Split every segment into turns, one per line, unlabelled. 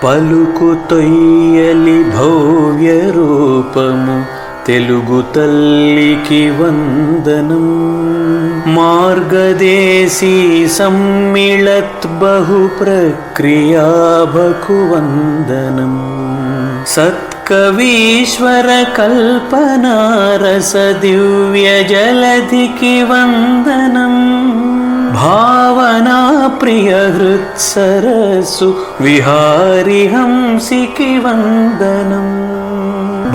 పలుకు తొయ్యలి భవ్య రూపము తెలుగు తల్లికి వందనం. మార్గదేశీ సమ్మిళత్ బహు ప్రక్రియాభకు వందనం. సత్కవీశ్వర కల్పనారస దివ్య జలధికి వందనం. భావనా ప్రియ హృత్సరసు విహారి హంసికి వందనం.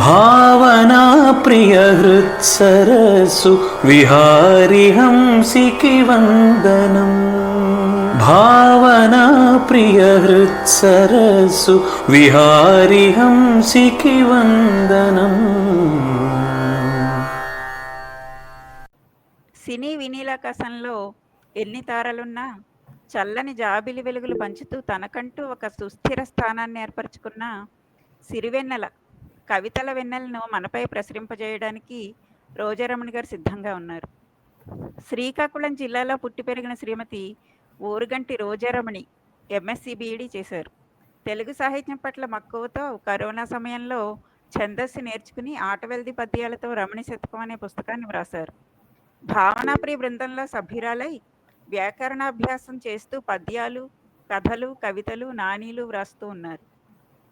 భావనా ప్రియ హృత్సరసు విహారి హంసికి వందనం. భావనా ప్రియ హృత్సరసు విహారి హంసికి వందనం.
సినీ వినీలాకాశంలో ఎన్ని తారలున్నా చల్లని జాబిలి వెలుగులు పంచుతూ తనకంటూ ఒక సుస్థిర స్థానాన్ని ఏర్పరచుకున్న సిరివెన్నెల కవితల వెన్నెలను మనపై ప్రసరింపజేయడానికి రోజారమణి గారు సిద్ధంగా ఉన్నారు. శ్రీకాకుళం జిల్లాలో పుట్టి పెరిగిన శ్రీమతి ఊరుగంటి రోజారమణి ఎంఎస్సి బిఈడి చేశారు. తెలుగు సాహిత్యం పట్ల మక్కువతో కరోనా సమయంలో ఛందస్సు నేర్చుకుని ఆటవెల్ది పద్యాలతో రమణి శతకం అనే పుస్తకాన్ని వ్రాసారు. భావనాప్రియ బృందంలో సభ్యురాలై వ్యాకరణాభ్యాసం చేస్తూ పద్యాలు, కథలు, కవితలు, నానీలు వ్రాస్తూ ఉన్నారు.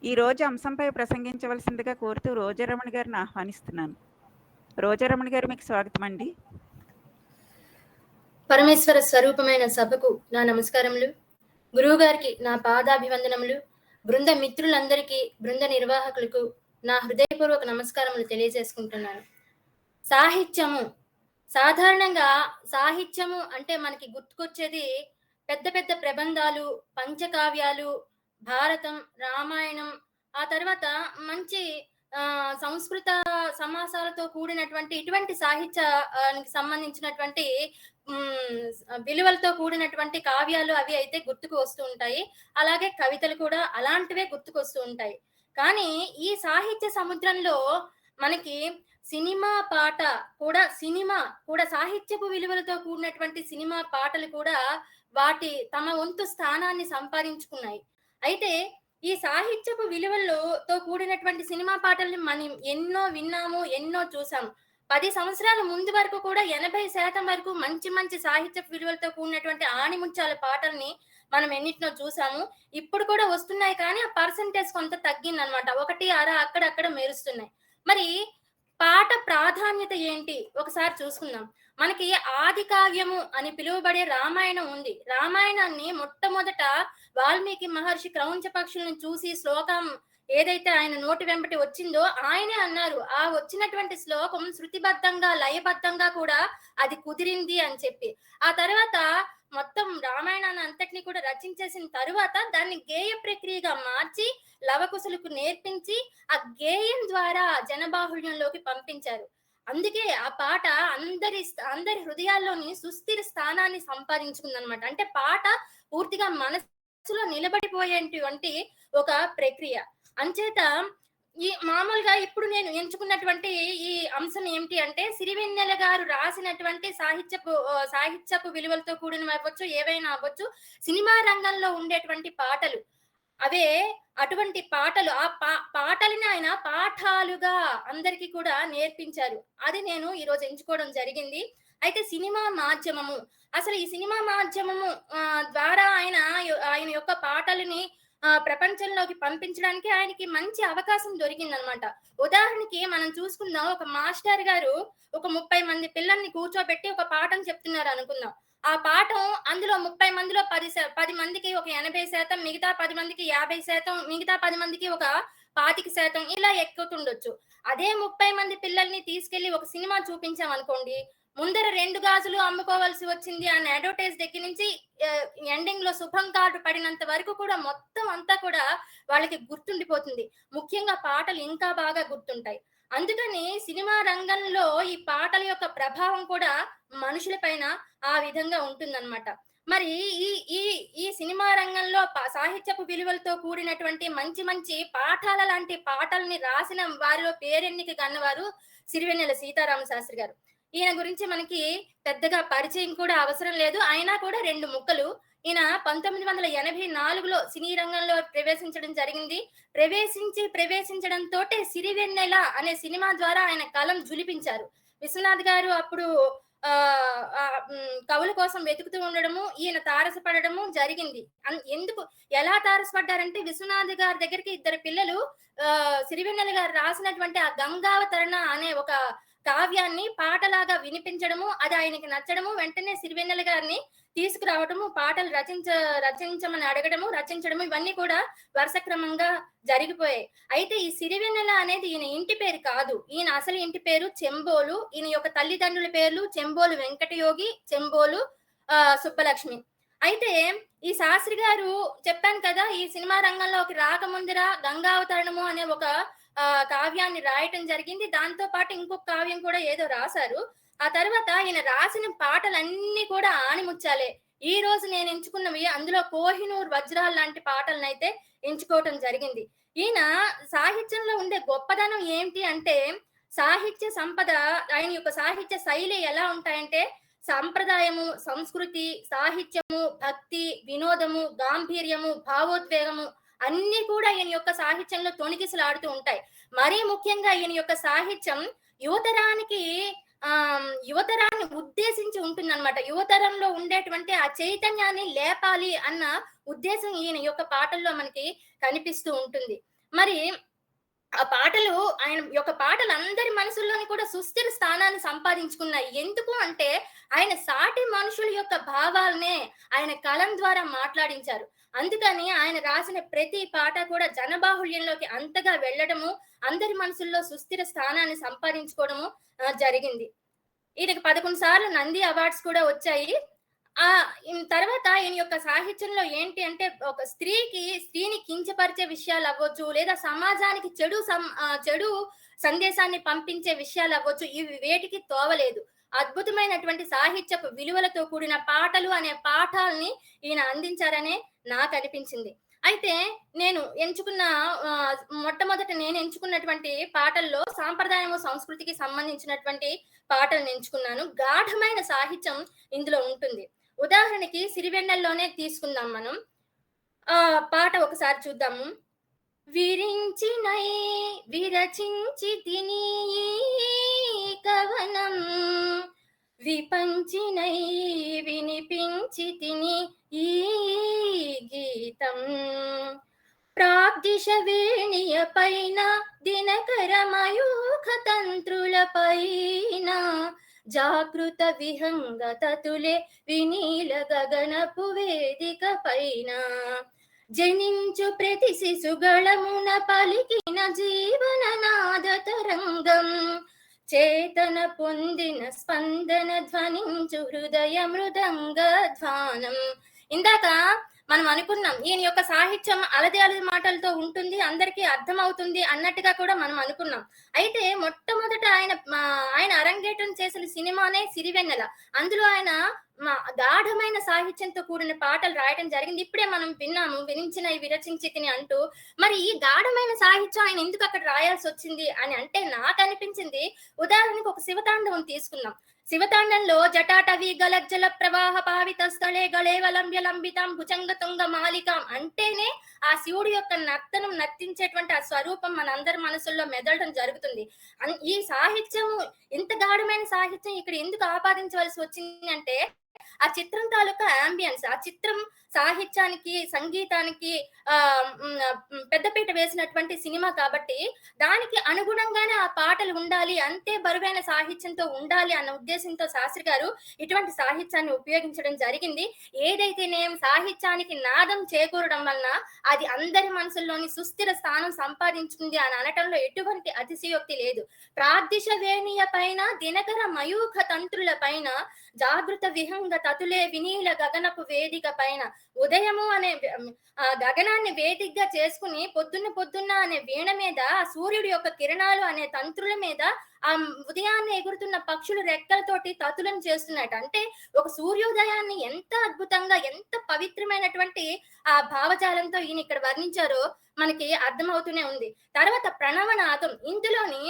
ఈ రోజు అంశంపై ప్రసంగించవలసిందిగా కోరుతూ రోజారమణి గారిని ఆహ్వానిస్తున్నాను. రోజారమణి గారు, మీకు స్వాగతం అండి.
పరమేశ్వర స్వరూపమైన సభకు నా నమస్కారములు. గురువు గారికి నా పాదాభివందనములు. బృంద మిత్రులందరికీ, బృంద నిర్వాహకులకు నా హృదయపూర్వక నమస్కారములు తెలియజేసుకుంటున్నాను. సాధారణంగా సాహిత్యము అంటే మనకి గుర్తుకొచ్చేది పెద్ద పెద్ద ప్రబంధాలు, పంచకావ్యాలు, భారతం, రామాయణం, ఆ తర్వాత మంచి సంస్కృత సమాసాలతో కూడినటువంటి ఇటువంటి సాహిత్యానికి సంబంధించినటువంటి విలువలతో కూడినటువంటి కావ్యాలు అవి అయితే గుర్తుకు వస్తూ ఉంటాయి. అలాగే కవితలు కూడా అలాంటివే గుర్తుకొస్తూ ఉంటాయి. కానీ ఈ సాహిత్య సముద్రంలో మనకి సినిమా కూడా సాహిత్యపు విలువలతో కూడినటువంటి సినిమా పాటలు కూడా తమ వంతు స్థానాన్ని సంపాదించుకున్నాయి. అయితే ఈ సాహిత్యపు విలువలతో కూడినటువంటి సినిమా పాటల్ని మనం ఎన్నో విన్నాము, ఎన్నో చూసాము. 10 సంవత్సరాల ముందు వరకు కూడా 80% వరకు మంచి మంచి సాహిత్యపు విలువలతో కూడినటువంటి ఆణిముత్యాల పాటల్ని మనం ఎన్నిటినో చూసాము. ఇప్పుడు కూడా వస్తున్నాయి, కానీ ఆ పర్సంటేజ్ కొంత తగ్గిందనమాట. 1, 6 అక్కడక్కడ మెరుస్తున్నాయి. మరి పాట ప్రాధాన్యత ఏంటి ఒకసారి చూసుకుందాం. మనకి ఆది కావ్యము అని పిలువబడే రామాయణం ఉంది. రామాయణాన్ని మొట్టమొదట వాల్మీకి మహర్షి క్రౌంచ పక్షులను చూసి శ్లోకం ఏదైతే ఆయన నోటి వెంబటి వచ్చిందో ఆయనే అన్నారు, ఆ వచ్చినటువంటి శ్లోకం శృతిబద్ధంగా, లయబద్ధంగా కూడా అది కుదిరింది అని చెప్పి. ఆ తర్వాత మొత్తం రామాయణాన్ని అంతటిని కూడా రచించేసిన తరువాత దాన్ని గేయ ప్రక్రియగా మార్చి లవకుశులకు నేర్పించి ఆ గేయం ద్వారా జనబాహుళ్యంలోకి పంపించారు. అందుకే ఆ పాట అందరి హృదయాల్లోని సుస్థిర స్థానాన్ని సంపాదించుకుందనమాట. అంటే పాట పూర్తిగా మనసులో నిలబడిపోయేటువంటి ఒక ప్రక్రియ. అంచేత ఈ మామూలుగా ఇప్పుడు నేను ఎంచుకున్నటువంటి ఈ అంశం ఏమిటి అంటే, సిరివెన్నెల గారు రాసినటువంటి సాహిత్యపు విలువలతో కూడిన అవ్వచ్చు, ఏవైనా అవ్వచ్చు, సినిమా రంగంలో ఉండేటువంటి పాటలు అవే. అటువంటి పాటలు, ఆ పాటలని ఆయన పాఠాలుగా అందరికీ కూడా నేర్పించారు. అది నేను ఈరోజు ఎంచుకోవడం జరిగింది. అయితే సినిమా మాధ్యమము, అసలు ఈ సినిమా మాధ్యమము ద్వారా ఆయన యొక్క పాటలని ప్రపంచంలోకి పంపించడానికి ఆయనకి మంచి అవకాశం దొరికిందనమాట. ఉదాహరణకి మనం చూసుకుందాం, ఒక మాస్టర్ గారు ఒక 30 మంది పిల్లల్ని కూర్చోబెట్టి ఒక పాఠం చెప్తున్నారు అనుకుందాం. ఆ పాఠం అందులో 30 మందిలో 10 మందికి ఒక 80%, మిగతా 10 మందికి 50%, మిగతా 10 మందికి ఒక 25% ఇలా ఎక్కుతుండొచ్చు. అదే 30 మంది పిల్లల్ని తీసుకెళ్లి ఒక సినిమా చూపించాం అనుకోండి, ముందర 2 గాజులు అమ్ముకోవాల్సి వచ్చింది అన్న అడ్వర్టైజ్ దగ్గర నుంచి ఎండింగ్ లో శుభం కార్డు పడినంత వరకు కూడా మొత్తం అంతా కూడా వాళ్ళకి గుర్తుండిపోతుంది. ముఖ్యంగా పాటలు ఇంకా బాగా గుర్తుంటాయి. అందుకని సినిమా రంగంలో ఈ పాటల యొక్క ప్రభావం కూడా మనుషుల పైన ఆ విధంగా ఉంటుందన్నమాట. మరి ఈ సినిమా రంగంలో సాహిత్యపు విలువలతో కూడినటువంటి మంచి మంచి పాఠాల లాంటి పాటల్ని రాసిన వారిలో పేరెన్నిక కన్నవారు సిరివెన్నెల సీతారామ శాస్త్రి గారు. ఈయన గురించి మనకి పెద్దగా పరిచయం కూడా అవసరం లేదు. అయినా కూడా 2 ముక్కలు. ఈయన 1984లో సినీ రంగంలో ప్రవేశించడం జరిగింది. ప్రవేశించడంతోటే 'సిరివెన్నెల' అనే సినిమా ద్వారా ఆయన కలం ఝుళిపించారు. విశ్వనాథ్ గారు అప్పుడు కవుల కోసం వెతుకుతూ ఉండడము, ఈయన తారసపడడము జరిగింది. ఎందుకు ఎలా తారసపడ్డారంటే విశ్వనాథ్ గారి దగ్గరికి ఇద్దరు పిల్లలు 'సిరివెన్నెల' గారు రాసినటువంటి ఆ 'గంగావతరణ' అనే ఒక కావ్యాన్ని పాటలాగా వినిపించడము, అది ఆయనకి నచ్చడము, వెంటనే సిరివెన్నెల గారిని తీసుకురావటము, పాటలు రచించమని అడగడము, రచించడము ఇవన్నీ కూడా వరుస క్రమంగా జరిగిపోయాయి. అయితే ఈ సిరివెన్నెల అనేది ఈయన ఇంటి పేరు కాదు. ఈయన అసలు ఇంటి పేరు చెంబోలు. ఈయన యొక్క తల్లిదండ్రుల పేర్లు చెంబోలు వెంకటయోగి, చెంబోలు సుబ్బలక్ష్మి. అయితే ఈ శాస్త్రి గారు చెప్పాను కదా, ఈ సినిమా రంగంలోకి రాకముందర 'గంగావతరణము' అనే ఒక కావ్యాన్ని రాయటం జరిగింది. దాంతో పాటు ఇంకొక కావ్యం కూడా ఏదో రాశారు. ఆ తర్వాత ఈయన రాసిన పాటలన్నీ కూడా ఆణిముత్యాలే. ఈ రోజు నేను ఎంచుకున్నవి అందులో 'కోహినూర్ వజ్రాలు' లాంటి పాటలనైతే ఎంచుకోవటం జరిగింది. ఈయన సాహిత్యంలో ఉండే గొప్పదనం ఏంటి అంటే, సాహిత్య సంపద, ఆయన యొక్క సాహిత్య శైలి ఎలా ఉంటాయంటే, సంప్రదాయము, సంస్కృతి, సాహిత్యము, భక్తి, వినోదము, గాంభీర్యము, భావోద్వేగము అన్నీ కూడా ఈయన యొక్క సాహిత్యంలో తొణికిసలాడుతూ ఉంటాయి. మరీ ముఖ్యంగా ఈయన యొక్క సాహిత్యం యువతరాన్ని ఉద్దేశించి ఉంటుందన్నమాట. యువతరంలో ఉండేటువంటి ఆ చైతన్యాన్ని లేపాలి అన్న ఉద్దేశం ఈయన యొక్క పాటల్లో మనకి కనిపిస్తూ ఉంటుంది. మరి ఆ పాటలు, ఆయన యొక్క పాటలు అందరి మనసుల్లోని కూడా సుస్థిర స్థానాన్ని సంపాదించుకున్నాయి. ఎందుకు అంటే ఆయన సాటి మనుషుల యొక్క భావాలనే ఆయన కలం ద్వారా మాట్లాడించారు. అందుకని ఆయన రాసిన ప్రతి పాట కూడా జనబాహుళ్యంలోకి అంతగా వెళ్ళడము, అందరి మనసుల్లో సుస్థిర స్థానాన్ని సంపాదించుకోవడము జరిగింది. ఈయనకి 11 సార్లు నంది అవార్డ్స్ కూడా వచ్చాయి. తర్వాత ఈయన యొక్క సాహిత్యంలో ఏంటి అంటే, ఒక స్త్రీని కించపరిచే విషయాలు అవ్వచ్చు, లేదా సమాజానికి చెడు సందేశాన్ని పంపించే విషయాలు అవ్వచ్చు, ఇవి వేటికి తోవలేదు. అద్భుతమైనటువంటి సాహిత్యపు విలువలతో కూడిన పాటలు అనే పాఠాలని ఈయన అందించారనే నాకు అనిపించింది. అయితే నేను ఎంచుకున్నటువంటి పాటల్లో సాంప్రదాయము, సంస్కృతికి సంబంధించినటువంటి పాటలను ఎంచుకున్నాను. గాఢమైన సాహిత్యం ఇందులో ఉంటుంది. ఉదాహరణకి 'సిరివెన్నెలలోనే తీసుకుందాం మనం. పాట ఒకసారి చూద్దాము. విరించినై విరచించి తిని కవనం, విపంచినై వినిపించి తిని ఈ గీతం, ప్రాగ్దిశ వేణియ పైన దినకర మయూఖ తంత్రుల పైన, జాగృత విహంగ తతులే వినీల గగనపు వేదిక పైన, జనించు ప్రతి శిశుగళమున పలికిన జీవన నాద తరంగం, చేతన పొందిన స్పందన ధ్వనించు హృదయ మృదంగ ధ్వానం. ఇందాక మనం అనుకున్నాం ఈయన యొక్క సాహిత్యం అలది మాటలతో ఉంటుంది, అందరికీ అర్థమవుతుంది అన్నట్టుగా కూడా మనం అనుకున్నాం. అయితే మొట్టమొదట ఆయన అరంగేట్రం చేసిన సినిమానే 'సిరివెన్నెల'. అందులో ఆయన గాఢమైన సాహిత్యంతో కూడిన పాటలు రాయటం జరిగింది. ఇప్పుడే మనం విన్నాము, విరించిన విరచించి తిని అంటూ. మరి ఈ గాఢమైన సాహిత్యం ఆయన ఎందుకు అక్కడ రాయాల్సి వచ్చింది అని అంటే, నాకు అనిపించింది, ఉదాహరణకు ఒక శివతాండవం తీసుకుందాం. శివతాండంలో జటాటవి గలజ్జల ప్రవాహ పావిత స్థలే గళేవలంబ్య లంబితాం భుజంగ తుంగ మాలికాం అంటేనే ఆ శివుడి యొక్క నర్తనం, నర్తించేటువంటి ఆ స్వరూపం మనందరి మనసుల్లో మెదలడం జరుగుతుంది. ఈ సాహిత్యము, ఇంత గాఢమైన సాహిత్యం ఇక్కడ ఎందుకు ఆపాదించవలసి వచ్చింది అంటే, ఆ చిత్రం తాలూకా అంబియన్స్, ఆ చిత్రం సాహిత్యానికి, సంగీతానికి పెద్దపీట వేసినటువంటి సినిమా కాబట్టి దానికి అనుగుణంగానే ఆ పాటలు ఉండాలి, అంతే బరువైన సాహిత్యంతో ఉండాలి అన్న ఉద్దేశంతో శాస్త్రి గారు ఇటువంటి సాహిత్యాన్ని ఉపయోగించడం జరిగింది. ఏదైతేనేం సాహిత్యానికి నాదం చేకూరడం వలన అది అందరి మనసుల్లోని సుస్థిర స్థానం సంపాదించుకుంది అని అనటంలో ఎటువంటి అతిశయోక్తి లేదు. ప్రాగ్దిశ వేణియ పైన దినకర మయూఖ తంత్రుల పైన, జాగృత విహంగ తతులే వినీల గగనపు వేదిక పైన, ఉదయము అనే గగనాన్ని వేదికగా చేసుకుని పొద్దున్న అనే వీణ మీద, ఆ సూర్యుడి యొక్క కిరణాలు అనే తంత్రుల మీద ఆ ఉదయాన్నే ఎగురుతున్న పక్షులు రెక్కలతోటి తతులను చేస్తున్నట్టు. అంటే ఒక సూర్యోదయాన్ని ఎంత అద్భుతంగా, ఎంత పవిత్రమైనటువంటి ఆ భావజాలంతో ఈయన ఇక్కడ వర్ణించారో మనకి అర్థమవుతూనే ఉంది. తర్వాత ప్రణవనాదం, ఇందులోని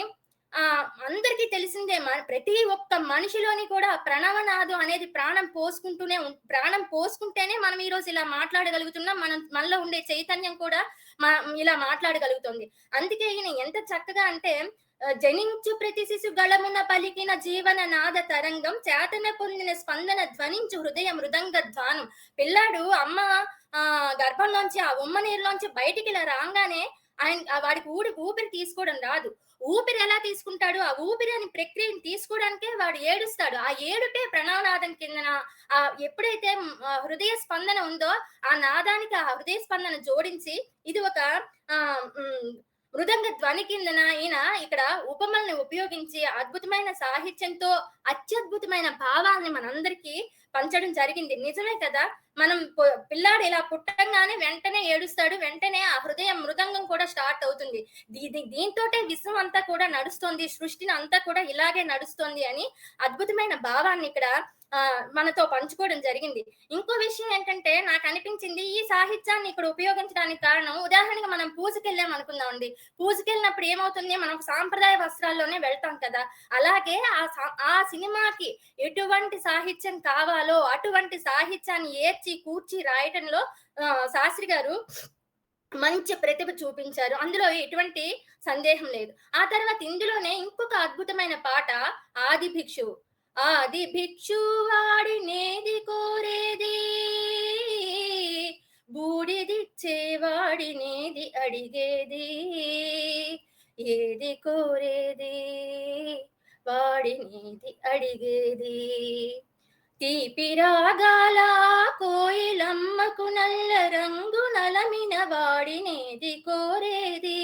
అందరికీ తెలిసిందే ప్రతి ఒక్క మనిషిలోని కూడా ప్రణవనాదం అనేది ప్రాణం పోసుకుంటేనే మనం ఈ రోజు ఇలా మాట్లాడగలుగుతున్నాం. మనలో ఉండే చైతన్యం కూడా ఇలా మాట్లాడగలుగుతుంది. అందుకే ఈయన ఎంత చక్కగా అంటే జనించు ప్రతి శిశు గళమున పలికిన జీవన నాద తరంగం చేతన పొందిన స్పందన ధ్వనించు హృదయ మృదంగ ధ్వానం. పిల్లాడు అమ్మ గర్భంలోంచి ఆ ఉమ్మ నీరులోంచి బయటికి ఇలా రాగానే వాడికి ఊపిరి తీసుకోవడం రాదు. ఊపిరి ఎలా తీసుకుంటాడు? ఆ ఊపిరి అని ప్రక్రియను తీసుకోవడానికే వాడు ఏడుస్తాడు. ఆ ఏడుపే ప్రణవనాదం కిందన ఎప్పుడైతే హృదయ స్పందన ఉందో ఆ నాదానికి ఆ హృదయ స్పందన జోడించి ఇది ఒక మృదంగ ధ్వని కిందన ఈయన ఇక్కడ ఉపమల్ని ఉపయోగించి అద్భుతమైన సాహిత్యంతో అత్యద్భుతమైన భావాన్ని మనందరికీ పంచడం జరిగింది. నిజమే కదా, మనం పిల్లాడు ఇలా పుట్టంగానే వెంటనే ఏడుస్తాడు, వెంటనే ఆ హృదయ మృదంగం కూడా స్టార్ట్ అవుతుంది. దీంతోటే విశ్వం అంతా కూడా నడుస్తోంది, సృష్టిని అంతా కూడా ఇలాగే నడుస్తోంది అని అద్భుతమైన భావాన్ని ఇక్కడ మనతో పంచుకోవడం జరిగింది. ఇంకో విషయం ఏంటంటే నాకు అనిపించింది ఈ సాహిత్యాన్ని ఇక్కడ ఉపయోగించడానికి కారణం, ఉదాహరణగా మనం పూజకెళ్ళాం అనుకుందామండి. పూజకెళ్ళినప్పుడు ఏమవుతుంది, మనం సాంప్రదాయ వస్త్రాల్లోనే వెళ్తాం కదా. అలాగే ఆ సినిమాకి ఎటువంటి సాహిత్యం కావాలో అటువంటి సాహిత్యాన్ని ఏర్చి కూర్చి రాయటంలో శాస్త్రి గారు మంచి ప్రతిభ చూపించారు. అందులో ఎటువంటి సందేహం లేదు. ఆ తర్వాత ఇందులోనే ఇంకొక అద్భుతమైన పాట ఆది భిక్షువు. ఆది భిక్షువాడినేది కోరేది, బూడిదిచ్చేవాడినేది అడిగేది, ఏది కోరేది వాడినేది అడిగేది. తీపి రాగాల కోయిలమ్మకు నల్ల రంగు నలమిన వాడినేది కోరేది,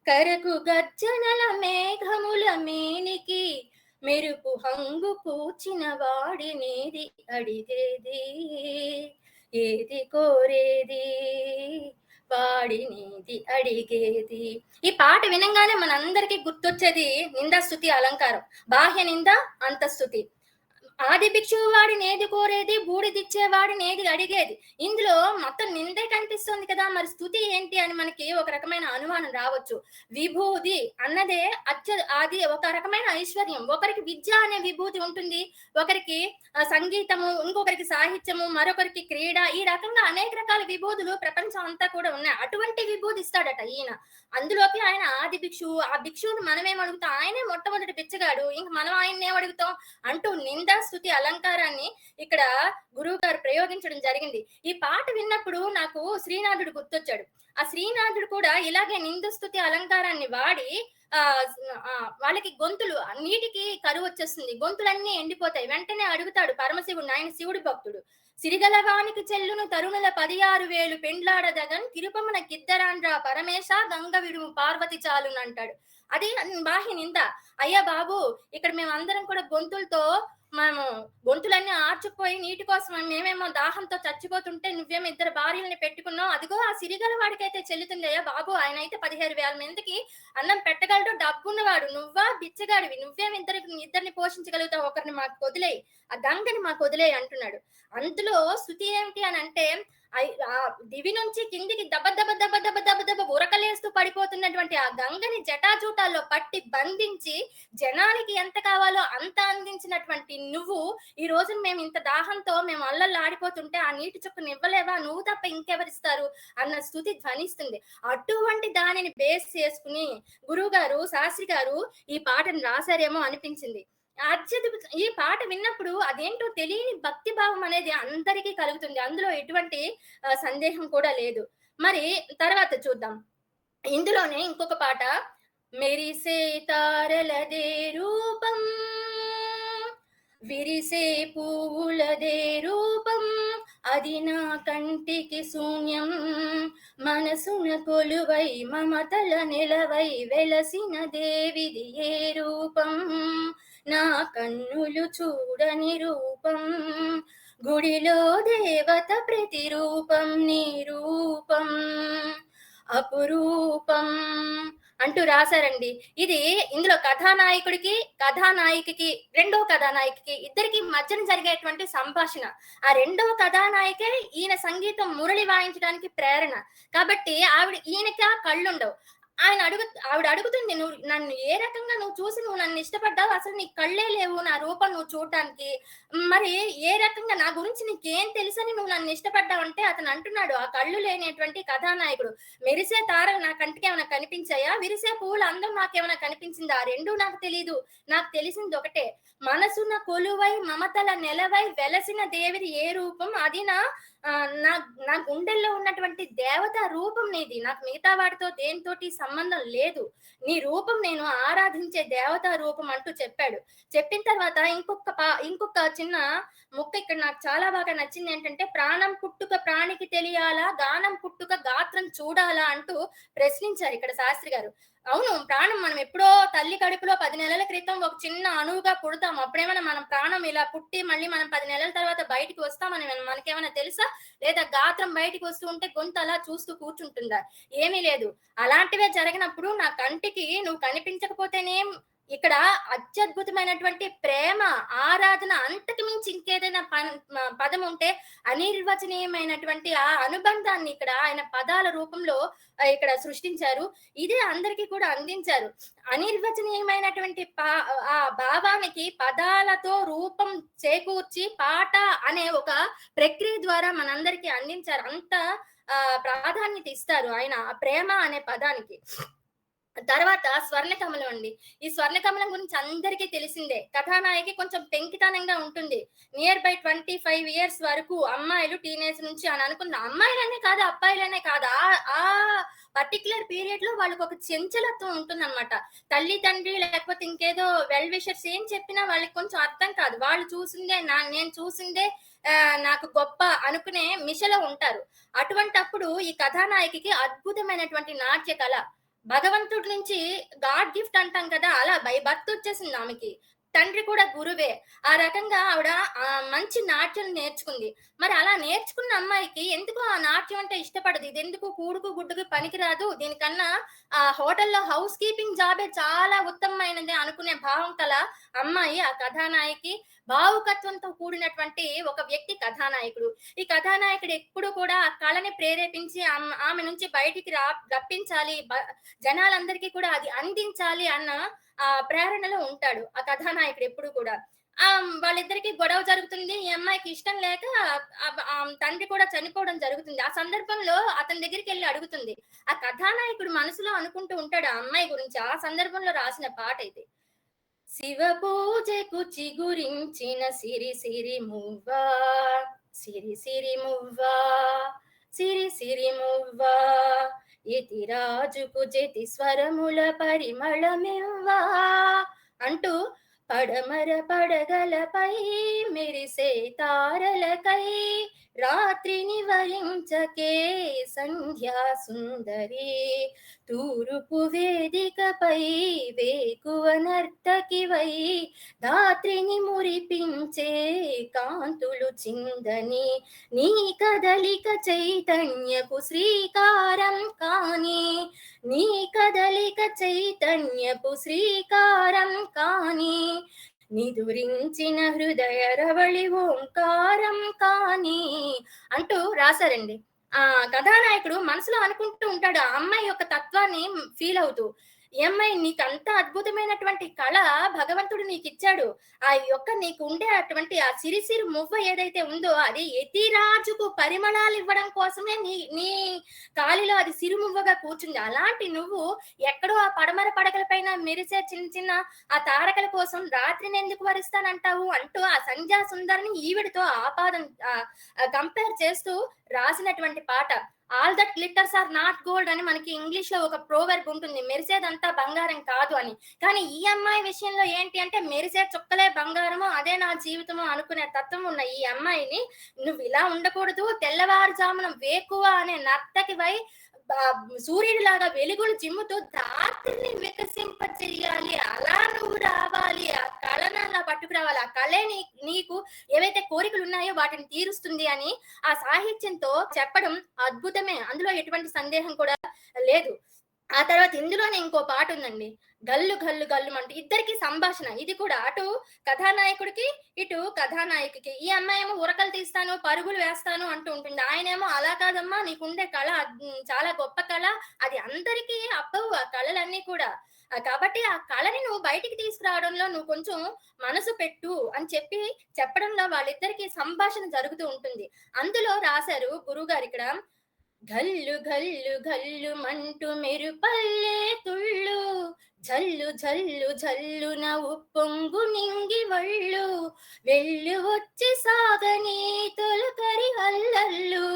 కరకు గర్జనల మేఘముల మేనికి మెరుపు హంగు పూచిన వాడినేది అడిగేది, ఏది కోరేది వాడినేది అడిగేది. ఈ పాట వినంగానే మనందరికీ గుర్తొచ్చేది నిందాస్తుతి అలంకారం. బాహ్య నింద, అంతస్తుతి. ఆది భిక్షువు వాడినేది కోరేది, బూడిదిచ్చేవాడినేది అడిగేది. ఇందులో మొత్తం నిందే కనిపిస్తుంది కదా, మరి స్తుతి ఏంటి అని మనకి ఒక రకమైన అనుమానం రావచ్చు. విభూది అన్నదే అది ఒక రకమైన ఐశ్వర్యం. ఒకరికి విద్య అనే విభూతి ఉంటుంది, ఒకరికి సంగీతము, ఇంకొకరికి సాహిత్యము, మరొకరికి క్రీడ, ఈ రకంగా అనేక రకాల విభూతులు ప్రపంచం అంతా కూడా ఉన్నాయి. అటువంటి విభూతి ఇస్తాడట ఈయన. అందులోకి ఆయన ఆది భిక్షువు. ఆ భిక్షువుని మనమేం అడుగుతాం, ఆయనే మొట్టమొదటి బిచ్చగాడు, ఇంక మనం ఆయన్ని ఏమడుగుతాం అంటూ నిందా స్తుతి అలంకారాన్ని ఇక్కడ గురువు గారు ప్రయోగించడం జరిగింది. ఈ పాట విన్నప్పుడు నాకు శ్రీనాథుడు గుర్తొచ్చాడు. ఆ శ్రీనాథుడు కూడా ఇలాగే నిందస్తుతి అలంకారాన్ని వాడి వాళ్ళకి గొంతులు నీటికి కరువు వచ్చేస్తుంది, గొంతులన్నీ ఎండిపోతాయి. వెంటనే అడుగుతాడు పరమశివుడు, ఆయన శివుడి భక్తుడు. సిరిగలవానికి చెల్లును తరుణుల 16,000 పెండ్లాడదగన్ తిరుపమన గిద్దరాండ్రా పరమేశ గంగ విడుము పార్వతి చాలును అంటాడు. అది బాహ్య నింద. అయ్యా బాబు, ఇక్కడ మేమందరం కూడా మేము గొంతులన్నీ ఆర్చుకుపోయి నీటి కోసం మేమేమో దాహంతో చచ్చిపోతుంటే నువ్వేమో 2 భార్యల్ని పెట్టుకున్నావు, అదిగో ఆ సిరిగల వాడికైతే చెల్లుతుంది. అయ్యా బాబు, ఆయన అయితే 17,000 మందికి అన్నం పెట్టగలడు, డబ్బున్నవాడు. నువ్వా బిచ్చగాడివి, నువ్వేమి ఇద్దరిని పోషించగలుగుతావు, ఒకరిని మాకు వదిలేయి, ఆ గంగని మాకు వదిలేయి అంటున్నాడు. అందులో స్థుతి ఏమిటి అని అంటే, దివి నుంచి కిందికి దబ దబ దబ దబ దబ దబ ఉరకలేస్తూ పడిపోతున్నటువంటి ఆ గంగని జటాజూటాల్లో పట్టి బంధించి జనానికి ఎంత కావాలో అంత అందించినటువంటి నువ్వు ఈ రోజు మేము ఇంత దాహంతో మేము అల్లల్లాడిపోతుంటే ఆ నీటి చుక్కను ఇవ్వలేవా, నువ్వు తప్ప ఇంకెవరిస్తారు అన్న స్థుతి ధ్వనిస్తుంది. అటువంటి దానిని బేస్ చేసుకుని గురువు గారు, శాస్త్రి గారు ఈ పాటను రాశారేమో అనిపించింది. ఈ పాట విన్నప్పుడు అదేంటో తెలియని భక్తి భావం అనేది అందరికీ కలుగుతుంది. అందులో ఎటువంటి సందేహం కూడా లేదు. మరి తర్వాత చూద్దాం. ఇందులోనే ఇంకొక పాట, మెరిసే తారలదే రూపం, విరిసే పువ్వులదే రూపం, అది నా కంటికి శూన్యం, మనసున కొలువై మమతల నిలవై వెలసిన దేవిది ఏ రూపం, నా కన్నులు చూడని రూపం, గుడిలో దేవత ప్రతిరూపం, నీ రూపం అపురూపం అంటూ రాశారండి. ఇది ఇందులో కథానాయికకి రెండో కథానాయికకి ఇద్దరికి మధ్యన జరిగేటువంటి సంభాషణ. ఆ రెండవ కథానాయికే ఈయన సంగీతం మురళి వాయించడానికి ప్రేరణ. కాబట్టి ఈయనకి ఆ కళ్ళుండవు. ఆవిడ అడుగుతుంది, "నువ్వు నన్ను ఏ రకంగా నువ్వు చూసి నువ్వు నన్ను ఇష్టపడ్డావు? అసలు నీ కళ్ళే లేవు నా రూపం నువ్వు చూడటానికి. మరి ఏ రకంగా నా గురించి నీకేం తెలుసని నువ్వు నన్ను ఇష్టపడ్డావంటే" అతను అంటున్నాడు, ఆ కళ్ళు లేనటువంటి కథానాయకుడు, "మెరిసే తారలు నా కంటికేమైనా కనిపించాయా? విరిసే పువ్వుల అందం నాకేమైనా కనిపించిందా? ఆ 2 నాకు తెలీదు. నాకు తెలిసింది ఒకటే, మనసున కొలువై మమతల నెలవై వెలసిన దేవిది ఏ రూపం, అది నా నా గుండెల్లో ఉన్నటువంటి దేవత రూపం నీది. నాకు మిగతా వాటితో దేనితోటి సంబంధం లేదు. నీ రూపం నేను ఆరాధించే దేవతా రూపం" అంటూ చెప్పాడు. చెప్పిన తర్వాత ఇంకొక చిన్న ముక్క ఇక్కడ నాకు చాలా బాగా నచ్చింది ఏంటంటే, "ప్రాణం పుట్టుక ప్రాణికి తెలియాలా, గానం పుట్టుక గాత్రం చూడాలా" అంటూ ప్రశ్నించారు ఇక్కడ శాస్త్రి గారు. అవును, ప్రాణం మనం ఎప్పుడో తల్లి కడుపులో 10 నెలల క్రితం ఒక చిన్న అణువుగా పుడతాం. అప్పుడేమైనా మనం ప్రాణం ఇలా పుట్టి మళ్ళీ మనం 10 నెలల తర్వాత బయటికి వస్తామని మనకేమైనా తెలుసా? లేదా గాత్రం బయటికి వస్తూ ఉంటే గొంతు అలా చూస్తూ కూర్చుంటుందా? ఏమీ లేదు. అలాంటివే జరిగినప్పుడు నా కంటికి నువ్వు కనిపించకపోతేనేం, ఇక్కడ అత్యద్భుతమైనటువంటి ప్రేమ, ఆరాధన, అంతకు మించి ఇంకేదైనా పదం ఉంటే అనిర్వచనీయమైనటువంటి ఆ అనుబంధాన్ని ఇక్కడ ఆయన పదాల రూపంలో ఇక్కడ సృష్టించారు. ఇదే అందరికీ కూడా అందించారు. అనిర్వచనీయమైనటువంటి ఆ భావానికి పదాలతో రూపం చేకూర్చి పాట అనే ఒక ప్రక్రియ ద్వారా మనందరికీ అందించారు. అంత ప్రాధాన్యత ఇస్తారు ఆయన ఆ ప్రేమ అనే పదానికి. తర్వాత స్వర్ణకమలం అండి. ఈ స్వర్ణకమలం గురించి అందరికీ తెలిసిందే. కథానాయకి కొంచెం పెంకితనంగా ఉంటుంది. నియర్ బై 25 ఇయర్స్ వరకు అమ్మాయిలు టీనేజ్ నుంచి అని అనుకున్న, అమ్మాయిలనే కాదు అబ్బాయిలనే కాదు, ఆ పర్టిక్యులర్ పీరియడ్ లో వాళ్ళకి ఒక చంచలత్వం ఉంటుందన్నమాట. తల్లి తండ్రి లేకపోతే ఇంకేదో వెల్ విషర్స్ ఏం చెప్పినా వాళ్ళకి కొంచెం అర్థం కాదు. వాళ్ళు చూసిందే నేను చూసిందే నాకు గొప్ప అనుకునే మిషలో ఉంటారు. అటువంటప్పుడు ఈ కథానాయకికి అద్భుతమైనటువంటి నాట్య కళ, భగవంతుడి నుంచి గాడ్ గిఫ్ట్ అంటాం కదా, అలా బై బర్త్ వచ్చేసింది ఆమెకి. తండ్రి కూడా గురువే. ఆ రకంగా ఆవిడ మంచి నాట్యం నేర్చుకుంది. మరి అలా నేర్చుకున్న అమ్మాయికి ఎందుకో ఆ నాట్యం అంటే ఇష్టపడదు. ఇదెందుకు కూడుకు గుడ్డుకు పనికిరాదు, దీనికన్నా హోటల్లో హౌస్ కీపింగ్ జాబే చాలా ఉత్తమమైనది అనుకునే భావం కల అమ్మాయి ఆ కథానాయకి. భావుకత్వంతో కూడినటువంటి ఒక వ్యక్తి కథానాయకుడు. ఈ కథానాయకుడు ఎప్పుడు కూడా ఆ కళని ప్రేరేపించి ఆమె నుంచి బయటికి రప్పించాలి, జనాలందరికీ కూడా అది అందించాలి అన్న ప్రేరణలో ఉంటాడు ఆ కథానాయకుడు ఎప్పుడు కూడా. వాళ్ళిద్దరికి గొడవ జరుగుతుంది. ఈ అమ్మాయికి ఇష్టం లేక తండ్రి కూడా చనిపోవడం జరుగుతుంది. ఆ సందర్భంలో అతని దగ్గరికి వెళ్ళి అడుగుతుంది. ఆ కథానాయకుడు మనసులో అనుకుంటూ ఉంటాడు ఆ అమ్మాయి గురించి. ఆ సందర్భంలో రాసిన పాట ఇది. "శివ పూజకు చిగురించిన సిరి సిరి మువ్వా, సిరి సిరి మువ్వా, సిరి సిరి మువ్వా, యతిరాజుకు జతి స్వరముల పరిమళమివ్వా" అంటూ పడమర పడగలపై మెరిసే తారలకై రాత్రిని వరించకే సంధ్యా సుందరి, తూరుపు వేదికపై వేకువ నర్తకివై ధాత్రిని మురిపించే కాంతులు చిందని, నీ కదలిక చైతన్యపు శ్రీకారం కాని, నీ కదలిక చైతన్యపు శ్రీకారం కాని, నిదురించిన హృదయ రవళి ఓంకారం కాని అంటూ రాశారండి. కథానాయకుడు మనసులో అనుకుంటూ ఉంటాడు ఆ అమ్మాయి యొక్క తత్వాన్ని ఫీల్ అవుతూ. ఈ అమ్మాయి, నీకు అంత అద్భుతమైనటువంటి కళ భగవంతుడు నీకు ఇచ్చాడు. ఆ యొక్క నీకు ఉండే అటువంటి ఆ సిరిసిరి మువ్వ ఏదైతే ఉందో అది యతిరాజుకు పరిమళాలు ఇవ్వడం కోసమే నీ కాలిలో అది సిరుమువ్వగా కూర్చుంది. అలాంటి నువ్వు ఎక్కడో ఆ పడమర పడగల పైన మెరిసే చిన్న చిన్న ఆ తారకల కోసం రాత్రిని ఎందుకు వరిస్తానంటావు అంటూ ఆ సంధ్యా సుందరిని ఈవిడితో ఆపాదం కంపేర్ చేస్తూ రాసినటువంటి పాట. All that glitters are not gold అని మనకి ఇంగ్లీష్ లో ఒక ప్రోవర్బ్ ఉంటుంది, మెరిసేదంతా బంగారం కాదు అని. కానీ ఈ అమ్మాయి విషయంలో ఏంటి అంటే, మెరిసే చుక్కలే బంగారము, అదే నా జీవితము అనుకునే తత్వం ఉన్న ఈ అమ్మాయిని నువ్వు ఇలా ఉండకూడదు, తెల్లవారుజామున వేకువ అనే నర్తకివై సూర్యుడిలాగా వెలుగులు చిమ్ముతూ రాత్రిని వికసింపచేయాలి, అలా నువ్వు రావాలి, ఆ కళను అలా పట్టుకురావాలి, ఆ కళే నీకు ఏవైతే కోరికలు ఉన్నాయో వాటిని తీరుస్తుంది అని ఆ సాహిత్యంతో చెప్పడం అద్భుతమే, అందులో ఎటువంటి సందేహం కూడా లేదు. ఆ తర్వాత ఇందులోనే ఇంకో పాట ఉందండి. 'గల్లు గల్లు గల్లుమంటూ' ఇద్దరికీ సంభాషణ. ఇది కూడా అటు కథానాయకుడికి, ఇటు కథానాయికకి. ఈ అమ్మాయేమో ఉరకలు తీస్తాను, పరుగులు వేస్తాను అంటూ ఉంటుంది. ఆయనేమో అలా కాదమ్మా నీకుండే కళ చాలా గొప్ప కళ. అది అందరికీ అబ్బవు ఆ కళలన్నీ కూడా. కాబట్టి ఆ కళని నువ్వు బయటికి తీసుకురావడంలో నువ్వు కొంచెం మనసు పెట్టు అని చెప్పడంలో వాళ్ళిద్దరికీ సంభాషణ జరుగుతూ ఉంటుంది. అందులో రాశారు గురువుగారిక్కడ ఘల్లు ఘల్లు ఘల్లుమంటూ మెరుపల్లే తుళ్ళు జల్లు జల్లు జల్లున ఉప్పొంగు నింగి వళ్ళు వెళ్ళు వచ్చి సాగని తొలకరి అల్లల్లు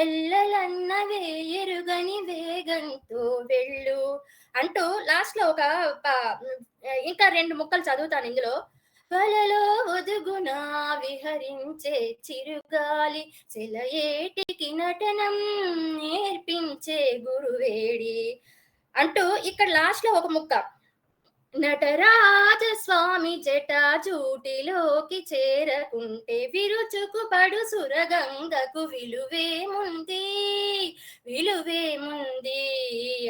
ఎల్లలన్న వేయరుగని వేగంతో వెళ్ళు అంటూ లాస్ట్ లో ఇంకా 2 ముక్కలు చదువుతాను ఇందులో. వలలో ఒదుగునా విహరించే చిరుగాలి సెలయేటికి నటనం నేర్పించే గురువేడి అంటూ ఇక్కడ లాస్ట్ లో ఒక ముక్క. నటరాజ స్వామి జటాజూటిలోకి చేరకుంటే విరుచుకు పడు సురగంగకు విలువేముంది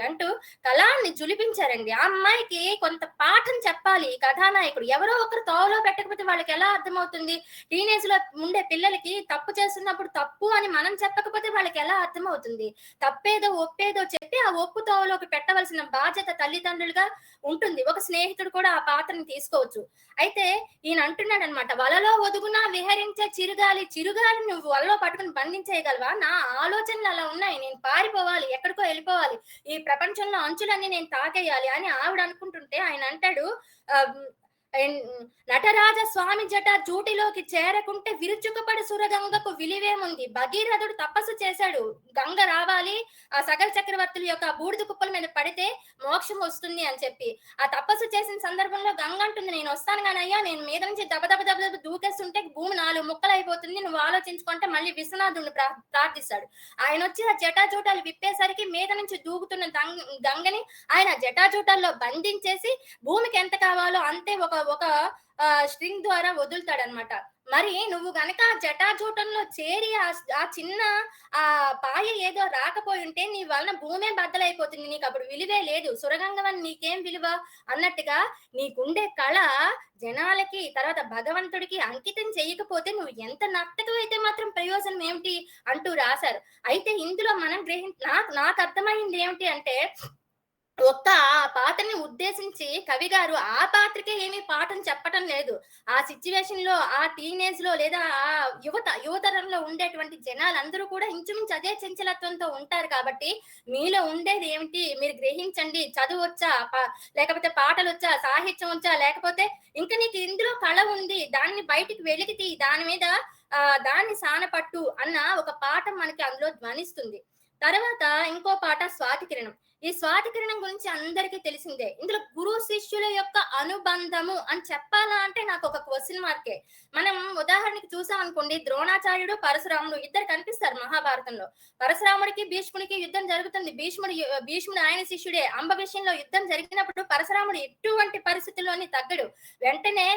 అంటూ కళాన్ని జులిపించారండి. ఆ అమ్మాయికి కొంత పాఠం చెప్పాలి ఈ కథానాయకుడు. ఎవరో ఒకరు తోవలో పెట్టకపోతే వాళ్ళకి ఎలా అర్థమవుతుంది? టీనేజ్ లో ఉండే పిల్లలకి తప్పు చేస్తున్నప్పుడు తప్పు అని మనం చెప్పకపోతే వాళ్ళకి ఎలా అర్థమవుతుంది? తప్పేదో ఒప్పేదో చెప్పి ఆ ఒప్పు తోవలోకి పెట్టవలసిన బాధ్యత తల్లిదండ్రులుగా ఉంటుంది. ఒక స్నేహితుడు కూడా ఆ పాత్రని తీసుకోవచ్చు. అయితే ఈయన అంటున్నాడు అనమాట, వలలో ఒదుగునా విహరించే చిరుగాలి నువ్వు వలలో పట్టుకుని బంధించేయగలవా? నా ఆలోచనలు అలా ఉన్నాయి, నేను పారిపోవాలి, ఎక్కడికో వెళ్ళిపోవాలి, ఈ ప్రపంచంలో అంచులన్నీ నేను తాకేయాలి అని ఆవిడ అనుకుంటుంటే ఆయన అంటాడు, నటరాజ స్వామి జట జూటిలోకి చేరకుంటే విరుచుకుపడి సురగంగకు విలువేముంది. భగీరథుడు తపస్సు చేశాడు, గంగ రావాలి, ఆ సకల చక్రవర్తుల యొక్క బూడిద కుప్పల మీద పడితే మోక్షం వస్తుంది అని చెప్పి. ఆ తపస్సు చేసిన సందర్భంలో గంగ అంటుంది, నేను వస్తాను కానయ్యా, నేను మీద నుంచి దబ దూకేస్తుంటే భూమి 4 ముక్కలు అయిపోతుంది, నువ్వు ఆలోచించుకుంటే మళ్ళీ విశ్వనాథుడిని ప్రార్థిస్తాడు. ఆయన వచ్చి ఆ జటాజూటాలు విప్పేసరికి మీద నుంచి దూకుతున్న గంగని ఆయన జటాజూటాల్లో బంధించేసి భూమికి ఎంత కావాలో అంతే ఒక స్ట్రింగ్ ద్వారా వదులుతాడనమాట. మరి నువ్వు గనక జటాజూటంలో చేరి ఆ చిన్న ఆ పాయ ఏదో రాకపోయి ఉంటే నీ వలన భూమే బద్దలైపోతుంది, నీకు అప్పుడు విలువే లేదు, సురగంగవని నీకేం విలువ అన్నట్టుగా నీకుండే కళ జనాలకి తర్వాత భగవంతుడికి అంకితం చేయకపోతే నువ్వు ఎంత నర్తకం అయితే మాత్రం ప్రయోజనం ఏమిటి అంటూ రాశారు. అయితే ఇందులో మనం నాకు అర్థమైంది ఏమిటి అంటే, ఒక్క ఆ పాత్రని ఉద్దేశించి కవి గారు ఆ పాత్రకే ఏమీ పాఠం చెప్పటం లేదు. ఆ సిచ్యువేషన్ లో ఆ టీనేజ్ లో లేదా ఆ యువతరంలో ఉండేటువంటి జనాలందరూ కూడా ఇంచుమించు అదే చంచలత్వంతో ఉంటారు. కాబట్టి మీలో ఉండేది ఏమిటి మీరు గ్రహించండి. చదువు వచ్చా, లేకపోతే పాటలు వచ్చా, సాహిత్యం వచ్చా, లేకపోతే ఇంకా నీకు ఇందులో కళ ఉంది, దాన్ని బయటికి వెలికి దాని మీద దాన్ని సానపట్టు అన్న ఒక పాఠం మనకి అందులో ధ్వనిస్తుంది. తర్వాత ఇంకో పాట స్వాతి కిరణం. ఈ స్వాతి కిరణం గురించి అందరికీ తెలిసిందే. ఇందులో గురు శిష్యుల యొక్క అనుబంధము అని చెప్పాలా అంటే నాకు ఒక క్వశ్చన్ మార్కే. మనం ఉదాహరణకి చూసాం అనుకోండి, ద్రోణాచార్యుడు పరశురాముడు ఇద్దరు కనిపిస్తారు మహాభారతంలో. పరశురాముడికి భీష్ముడికి యుద్ధం జరుగుతుంది. భీష్ముడు ఆయన శిష్యుడే. అంబ విషయంలో యుద్ధం జరిగినప్పుడు పరశురాముడు ఎటువంటి పరిస్థితుల్లోని తగ్గడు. వెంటనే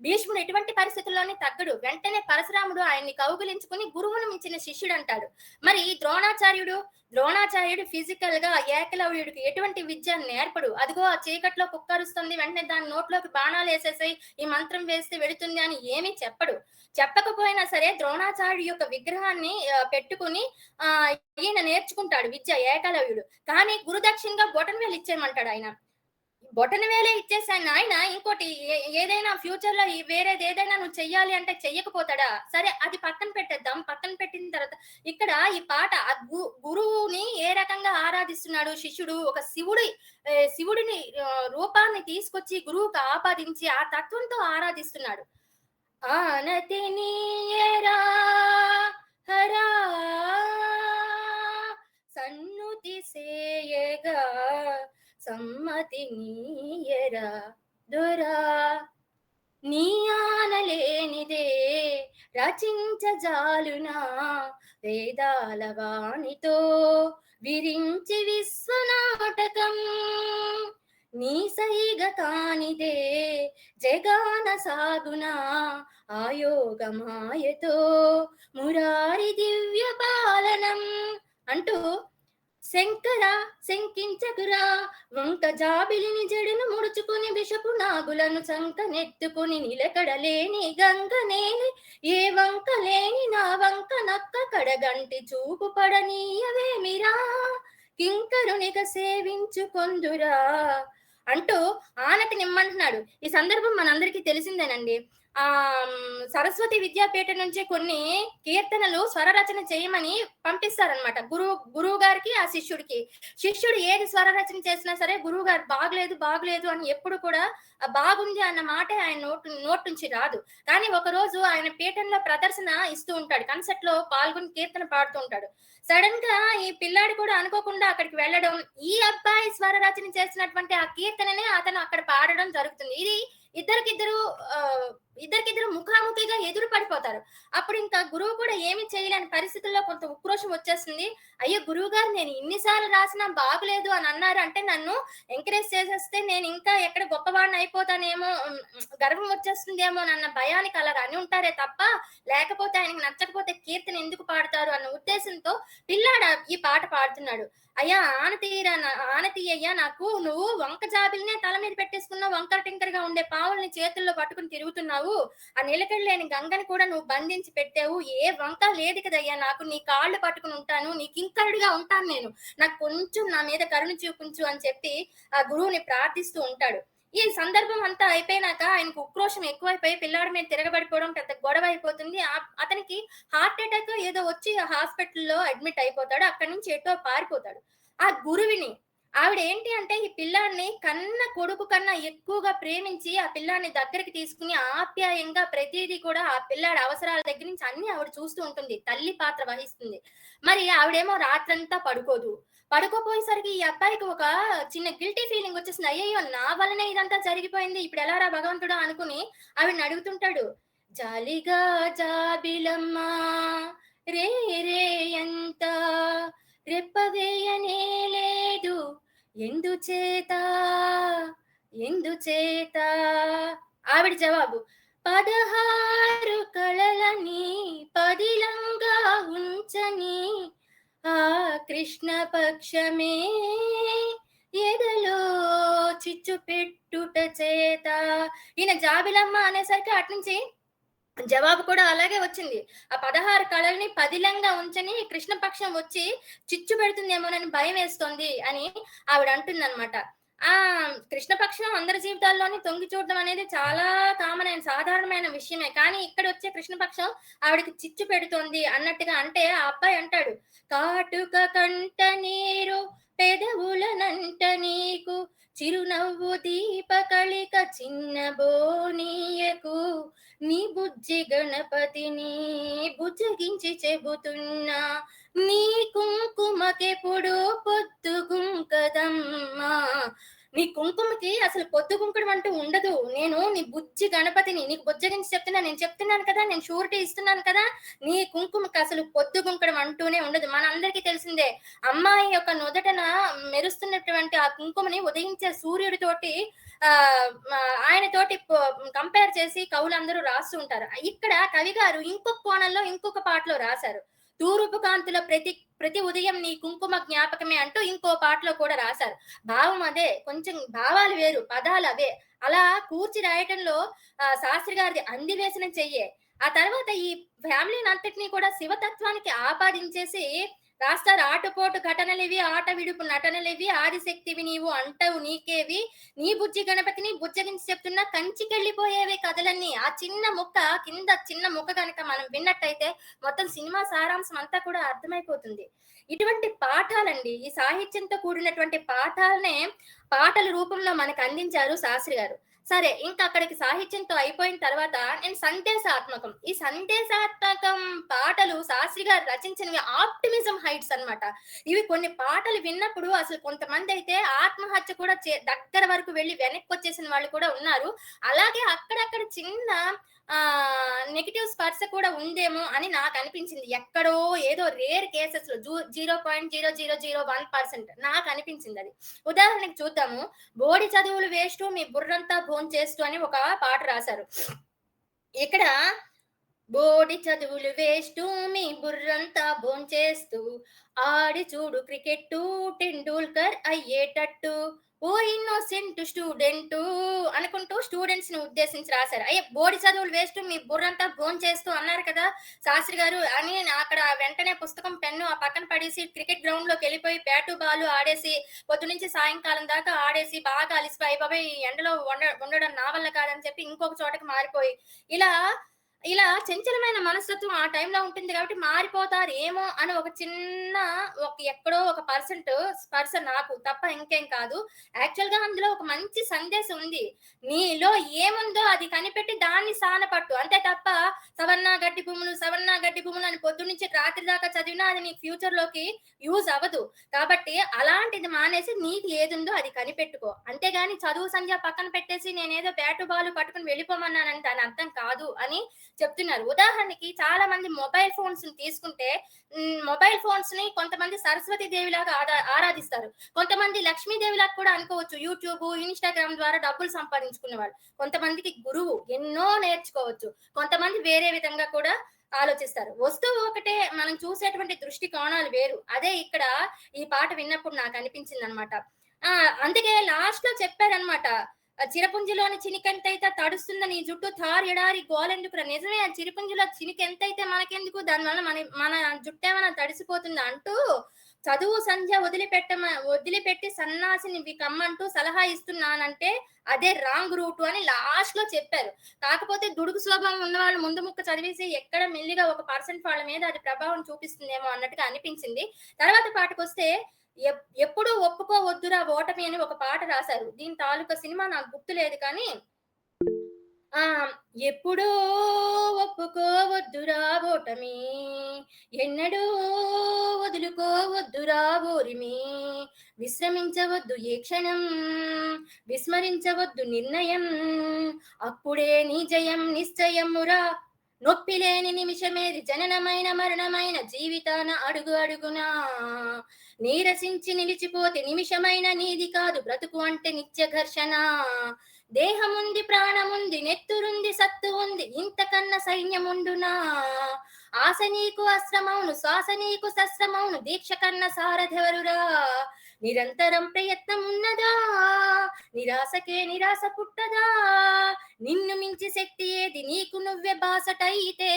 భీష్ముడు ఎటువంటి పరిస్థితుల్లోని తగ్గడు. వెంటనే పరశురాముడు ఆయన్ని కౌగిలించుకుని గురువును మించిన శిష్యుడు అంటాడు. మరి ద్రోణాచార్యుడు ఫిజికల్ గా ఏకలవ్యుడికి ఎటువంటి విద్య నేర్పడు. అదిగో ఆ చీకట్లో కుక్కరుస్తుంది, వెంటనే దాని నోట్లోకి బాణాలు వేసేసాయి, ఈ మంత్రం వేస్తే వెళుతుంది అని ఏమీ చెప్పడు. చెప్పకపోయినా సరే ద్రోణాచార్యుడి యొక్క విగ్రహాన్ని పెట్టుకుని ఈయన నేర్చుకుంటాడు విద్య ఏకలవ్యుడు. కానీ గురుదక్షిణగా బొటనవేలు ఇచ్చేయమంటాడు ఆయన. బొటనవేలే ఇచ్చేసాను ఆయన, ఇంకోటి ఏదైనా ఫ్యూచర్ లో వేరేది ఏదైనా నువ్వు చెయ్యాలి అంటే చెయ్యకపోతాడా? సరే అది పక్కన పెట్టేద్దాం. పక్కన పెట్టిన తర్వాత ఇక్కడ ఈ పాట గురువుని ఏ రకంగా ఆరాధిస్తున్నాడు శిష్యుడు? ఒక శివుడిని రూపాన్ని తీసుకొచ్చి గురువుకు ఆపాదించి ఆ తత్వంతో ఆరాధిస్తున్నాడు. ఆనతి నీయరా హరా సన్నుతి సేయగా సమ్మతి నీయరా దొరా నీ ఆనలేనిదే రచించజాలునా వేదాల వాణితో విరించి విశ్వనాటకం నీ సైగ కానిదే జగాన సాగునా ఆయోగమాయతో మురారి దివ్య పాలనం అంటూ శంకర శంకించకురా, వంక జాబిలిని జడును ముడుచుకుని విషపు నాగులను చంక నెత్తుకుని నిలకడలేని గంగనేని ఏ వంక లేని నా వంక నక్క కడగంటి చూపు పడనీయవేమిరా, కింకరునిగా సేవించుకొందురా అంటూ ఆనతి నిమ్మంటున్నాడు. ఈ సందర్భం మనందరికీ తెలిసిందేనండి. ఆ సరస్వతి విద్యాపీఠ నుంచి కొన్ని కీర్తనలు స్వర రచన చేయమని పంపిస్తారనమాట గురువు గారికి ఆ శిష్యుడికి. శిష్యుడు ఏది స్వర రచన చేసినా సరే గురువు గారు బాగలేదు బాగలేదు అని ఎప్పుడు కూడా బాగుంది అన్న మాట ఆయన నోట్ నుంచి రాదు. కానీ ఒక రోజు ఆయన పీఠంలో ప్రదర్శన ఇస్తూ ఉంటాడు, కన్సర్ట్ లో పాల్గొని కీర్తన పాడుతూ ఉంటాడు. సడన్ గా ఈ పిల్లాడు కూడా అనుకోకుండా అక్కడికి వెళ్ళడం, ఈ అబ్బాయి స్వర రచన చేసినటువంటి ఆ కీర్తననే అతను అక్కడ పాడడం జరుగుతుంది. ఇది ఇద్దరికిద్దరు ముఖాముఖిగా ఎదురు పడిపోతారు. అప్పుడు ఇంకా గురువు కూడా ఏమి చేయలేని పరిస్థితుల్లో కొంత ఉక్రోషం వచ్చేస్తుంది. అయ్యో గురువు గారు, నేను ఇన్నిసార్లు రాసినా బాగులేదు అని అన్నారు అంటే నన్ను ఎంకరేజ్ చేసేస్తే నేను ఇంకా ఎక్కడ గొప్పవాడిని అయిపోతానేమో, గర్వం వచ్చేస్తుందేమో అన్న భయానికి అలాగా అని ఉంటారే తప్ప, లేకపోతే ఆయనకి నచ్చకపోతే కీర్తన ఎందుకు పాడతారు అన్న ఉద్దేశంతో పిల్లాడు ఈ పాట పాడుతున్నాడు. అయ్యా ఆనతి అయ్యా, నాకు నువ్వు వంక జాబిలినే తల మీద పెట్టేసుకున్నావు, వంకర టింకర్ గా ఉండే పావుల్ని చేతుల్లో పట్టుకుని తిరుగుతున్నావు, ఆ నిలకడలేని గంగని కూడా నువ్వు బంధించి పెట్టావు, ఏ వంక లేదు కదయ్యా, నాకు నీ కాళ్ళు పట్టుకుని ఉంటాను, నీ కింకరుడిగా ఉంటాను నేను, నాకు కొంచెం నా మీద కరుణ చూపించు అని చెప్పి ఆ గురువుని ప్రార్థిస్తూ ఉంటాడు. ఈ సందర్భం అంతా అయిపోయినాక ఆయనకు ఉక్రోషం ఎక్కువైపోయి పిల్లాడి మీద తిరగబడిపోవడం పెద్ద గొడవ అయిపోతుంది. అతనికి హార్ట్ అటాక్ ఏదో వచ్చి హాస్పిటల్లో అడ్మిట్ అయిపోతాడు. అక్కడి నుంచి ఎటో పారిపోతాడు. ఆ గురువిని ఆవిడ ఏంటి అంటే ఈ పిల్లాడిని కన్న కొడుకు కన్నా ఎక్కువగా ప్రేమించి ఆ పిల్లాడిని దగ్గరికి తీసుకుని ఆప్యాయంగా ప్రతిదీ కూడా ఆ పిల్లాడి అవసరాల దగ్గర నుంచి అన్ని ఆవిడ చూస్తూ ఉంటుంది, తల్లి పాత్ర వహిస్తుంది. మరి ఆవిడేమో రాత్రంతా పడుకోపోయేసరికి ఈ అబ్బాయికి ఒక చిన్న గిల్టీ ఫీలింగ్ వచ్చేసింది. అయ్యయ్యో, నా వల్లనే ఇదంతా జరిగిపోయింది, ఇప్పుడు ఎలారా భగవంతుడా అనుకుని ఆవిడని అడుగుతుంటాడు. జాలిగా జాబిలమ్మా రే రే ఎంత రెప్పవేయనే లేదు, ఎందుచేత ఆవిడ జవాబు, 16 కళలని పదిలంగా ఉంచని ఆ కృష్ణ పక్షమే ఎదలో చిచ్చు పెట్టుట చేత. ఈయన జాబిలమ్మ అనేసరికి అట్నుంచి జవాబు కూడా అలాగే వచ్చింది. ఆ 16 కళల్ని పదిలంగా ఉంచని కృష్ణపక్షం వచ్చి చిచ్చు పెడుతుందేమోనని భయం వేస్తోంది అని ఆవిడ అంటుందన్నమాట. ఆ కృష్ణపక్షం అందరి జీవితాల్లోని తొంగి చూడడం అనేది చాలా కామన్ అయిన సాధారణమైన విషయమే. కానీ ఇక్కడ వచ్చే కృష్ణపక్షం ఆవిడకి చిచ్చు పెడుతోంది అన్నట్టుగా. అంటే ఆ అబ్బాయి అంటాడు, కాటుక కంట నీరు పెదవులనంట నీకు, చిరునవ్వు దీపకళిక చిన్న బోనీయకు, నీ బుజ్జి గణపతిని బుజ్జగించి చెబుతున్నా, నీ కుంకుమకెప్పుడు పొద్దుగుంకదమ్మా, నీ కుంకుమకి అసలు పొద్దుగుంకడం అంటూ ఉండదు. నేను నీ బుజ్జి గణపతిని నీకు బుజ్జగించి చెప్తున్నా, నేను చెప్తున్నాను కదా, నేను షూరిటీ ఇస్తున్నాను కదా, నీ కుంకుమకి అసలు పొద్దుగుంకడం అంటూనే ఉండదు. మనందరికీ తెలిసిందే, అమ్మాయి యొక్క నుదటన మెరుస్తున్నటువంటి ఆ కుంకుమని ఉదయించే సూర్యుడితోటి ఆయనతోటి కంపేర్ చేసి కవులందరూ రాస్తూ ఉంటారు. ఇక్కడ కవి గారు ఇంకొక కోణంలో ఇంకొక పాటలో రాశారు. తూర్పు కాంతుల ప్రతి ఉదయం నీ కుంకుమ జ్ఞాపకమే అంటూ ఇంకో పాటలో కూడా రాశారు. భావం అదే, కొంచెం భావాలు వేరు, పదాలు అవే. అలా కూర్చి రాయటంలో శాస్త్రి గారిది అందివేసిన చెయ్యే. ఆ తర్వాత ఈ ఫ్యామిలీని అంతటినీ కూడా శివతత్వానికి ఆపాదించేసి రాస్తారు. ఆటుపోటు ఘటనలివి, ఆట విడుపు నటనలివి, ఆదిశక్తివి నీవు అంటవు నీకేవి, నీ బుజ్జి గణపతిని బుజ్జగించి చెప్తున్నా కంచికెళ్ళిపోయేవి కథలన్నీ. ఆ చిన్న ముక్క కింద చిన్న ముక్క కనుక మనం విన్నట్టయితే మొత్తం సినిమా సారాంశం అంతా కూడా అర్థమైపోతుంది. ఇటువంటి పాఠాలండి, ఈ సాహిత్యంతో కూడినటువంటి పాఠాలనే పాటల రూపంలో మనకు అందించారు శాస్త్రి గారు. సరే, ఇంకా అక్కడికి సాహిత్యంతో అయిపోయిన తర్వాత నేను సందేశాత్మకం, ఈ సందేశాత్మకం పాటలు శాస్త్రి గారు రచించినవి ఆప్టిమిజం హైట్స్ అన్నమాట. ఇవి కొన్ని పాటలు విన్నప్పుడు అసలు కొంతమంది అయితే ఆత్మహత్య కూడా దగ్గర వరకు వెళ్ళి వెనక్కి వచ్చేసిన వాళ్ళు కూడా ఉన్నారు. అలాగే అక్కడక్కడ చిన్న నెగిటివ్ స్పర్శ కూడా ఉందేమో అని నాకు అనిపించింది. ఎక్కడో ఏదో రేర్ కేసెస్ లో 0.0001% నాకు అనిపించింది అది. ఉదాహరణకి చూద్దాము. బోడి చదువులు వేస్ట్, మీ బుర్రంతా భోంచేస్తూ అని ఒక పాట రాశారు. ఇక్కడ బోడి చదువులు వేస్తూ మీ బుర్రంతా భోంచేస్తూ ఆడి చూడు క్రికెట్టు టెండూల్కర్ అయ్యేటట్టు ఓ ఇన్నోసెంట్ స్టూడెంట్ అనుకుంటూ స్టూడెంట్స్ ని ఉద్దేశించి రాశారు. అయ్యే బోడి చదువులు వేస్ట్ మీ బుర్రంతా భోంచేస్తూ అన్నారు కదా శాస్త్రి గారు అని అక్కడ వెంటనే పుస్తకం పెన్ను ఆ పక్కన పడేసి క్రికెట్ గ్రౌండ్ లోకి వెళ్ళిపోయి బ్యాటు బాలు ఆడేసి పొద్దు నుంచి సాయంకాలం దాకా ఆడేసి బాగా అలిసిపోయి బాబాయ్ ఎండలో ఉండడం నా వల్ల కాదని చెప్పి ఇంకొక చోటకి మారిపోయి ఇలా ఇలా చంచలమైన మనస్తత్వం ఆ టైంలో ఉంటుంది కాబట్టి మారిపోతారేమో అని ఒక చిన్న ఎక్కడో ఒక పర్సన్ నాకు తప్ప ఇంకేం కాదు. యాక్చువల్ గా అందులో ఒక మంచి సందేశం ఉంది. నీలో ఏముందో అది కనిపెట్టి దాన్ని సానపట్టు, అంతే తప్ప సవర్ణ గడ్డి భూములు అని పొద్దు నుంచి రాత్రి దాకా చదివినా అది నీ ఫ్యూచర్ లోకి యూజ్ అవ్వదు. కాబట్టి అలాంటిది మానేసి నీకు ఏదుందో అది కనిపెట్టుకో, అంతేగాని చదువు సంధ్య పక్కన పెట్టేసి నేనేదో బ్యాటు బాలు పట్టుకుని వెళ్ళిపోమన్నానని దాని అర్థం కాదు అని చెప్తున్నారు. ఉదాహరణకి చాలా మంది మొబైల్ ఫోన్స్ తీసుకుంటే మొబైల్ ఫోన్స్ ని కొంతమంది సరస్వతి దేవిలాగా ఆరాధిస్తారు, కొంతమంది లక్ష్మీదేవిలాగా కూడా అనుకోవచ్చు. యూట్యూబ్ ఇన్స్టాగ్రామ్ ద్వారా డబ్బులు సంపాదించుకునే వాళ్ళు, కొంతమందికి గురువు ఎన్నో నేర్చుకోవచ్చు, కొంతమంది వేరే విధంగా కూడా ఆలోచిస్తారు. వస్తువు ఒకటే, మనం చూసేటువంటి దృష్టి కోణాలు వేరు. అదే ఇక్కడ ఈ పాట విన్నప్పుడు నాకు అనిపించింది అనమాట. అందుకే లాస్ట్ లో చెప్పారనమాట, చిరపుంజిలోని చినికెంతైతే తడుస్తున్న నీ జుట్టు థార్ ఎడారి గోలెందుకురా. నిజమే, ఆ చిరపుంజిలో చినికెంతైతే మనకెందుకు, దానివల్ల మన జుట్టు ఏమైనా తడిసిపోతుందా అంటూ చదువు సంధ్య వదిలిపెట్టి సన్నాసిని కమ్మంటూ సలహా ఇస్తున్నానంటే అదే రాంగ్ రూట్ అని లాస్ట్ లో చెప్పారు. కాకపోతే దుడుకు స్వభావం ఉన్న వాళ్ళు ముందు ముక్క చదివేసి ఎక్కడ మెల్లిగా ఒక పర్సెంట్ వాళ్ళ మీద అది ప్రభావం చూపిస్తుందేమో అన్నట్టుగా అనిపించింది. తర్వాత పాటకొస్తే ఎప్పుడు ఒప్పుకోవద్దురా ఓటమి అని ఒక పాట రాశారు. దీని తాలూకా సినిమా నాకు గుర్తులేదు కానీ ఎప్పుడూ ఒప్పుకోవద్దురా ఓటమి, ఎన్నడూ వదులుకోవద్దురా ఓరిమి, విశ్రమించవద్దు ఏ క్షణం, విస్మరించవద్దు నిర్ణయం, అప్పుడే నీ జయం నిశ్చయమురా, నొప్పి లేని నిమిషమేది జననమైన మరణమైన జీవితాన అడుగు అడుగునా, నీరసించి నిలిచిపోతే నిమిషమైన నీది కాదు బ్రతుకు అంటే నిత్య ఘర్షణ, దేహముంది ప్రాణముంది నెత్తురుంది సత్తు ఉంది ఇంతకన్నా సైన్యముండునా, ఆశ నీకు అస్త్రమౌను శ్వాస నీకు శస్త్రమౌను దీక్ష కన్న సారథెవరురా, నిరంతరం ప్రయత్నం ఉన్నదా నిరాశకే నిరాశ పుట్టదా, నిన్ను మించి శక్తి ఏది నీకు నువ్వే బాసటైతే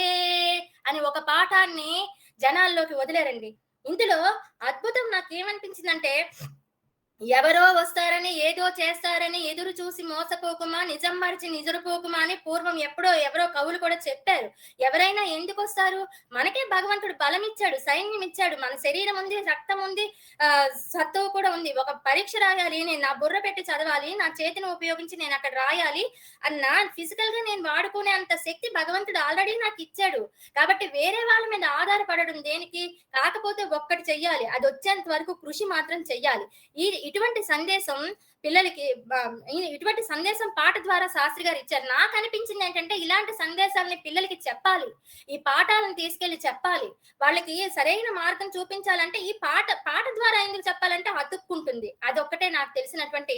అని ఒక పాఠాన్ని జనాల్లోకి వదిలేరండి. ఇందులో అద్భుతం నాకేమనిపించిందంటే, ఎవరో వస్తారని ఏదో చేస్తారని ఎదురు చూసి మోసపోకుమా, నిజం మరిచి నిజరుపోకుమా అని పూర్వం ఎవరో కవులు కూడా చెప్పారు. ఎవరైనా ఎందుకు వస్తారు, మనకే భగవంతుడు బలం ఇచ్చాడు, సైన్యం ఇచ్చాడు, మన శరీరం ఉంది, రక్తం ఉంది, సత్తువు కూడా ఉంది. ఒక పరీక్ష రాయాలి, నేను నా బుర్ర పెట్టి చదవాలి, నా చేతిని ఉపయోగించి నేను అక్కడ రాయాలి అన్న ఫిజికల్ గా నేను వాడుకునే అంత శక్తి భగవంతుడు ఆల్రెడీ నాకు ఇచ్చాడు. కాబట్టి వేరే వాళ్ళ మీద ఆధారపడడం దేనికి, కాకపోతే ఒక్కటి చెయ్యాలి, అది వచ్చేంత వరకు కృషి మాత్రం చెయ్యాలి. ఇటువంటి సందేశం పిల్లలకి, ఇటువంటి సందేశం పాట ద్వారా శాస్త్రి గారు ఇచ్చారు. నాకు అనిపించింది ఏంటంటే, ఇలాంటి సందేశాలని పిల్లలకి చెప్పాలి, ఈ పాఠాలను తీసుకెళ్లి చెప్పాలి, వాళ్ళకి సరైన మార్గం చూపించాలంటే ఈ పాట ద్వారా ఎందుకు చెప్పాలంటే అతుక్కుంటుంది. అదొక్కటే నాకు తెలిసినటువంటి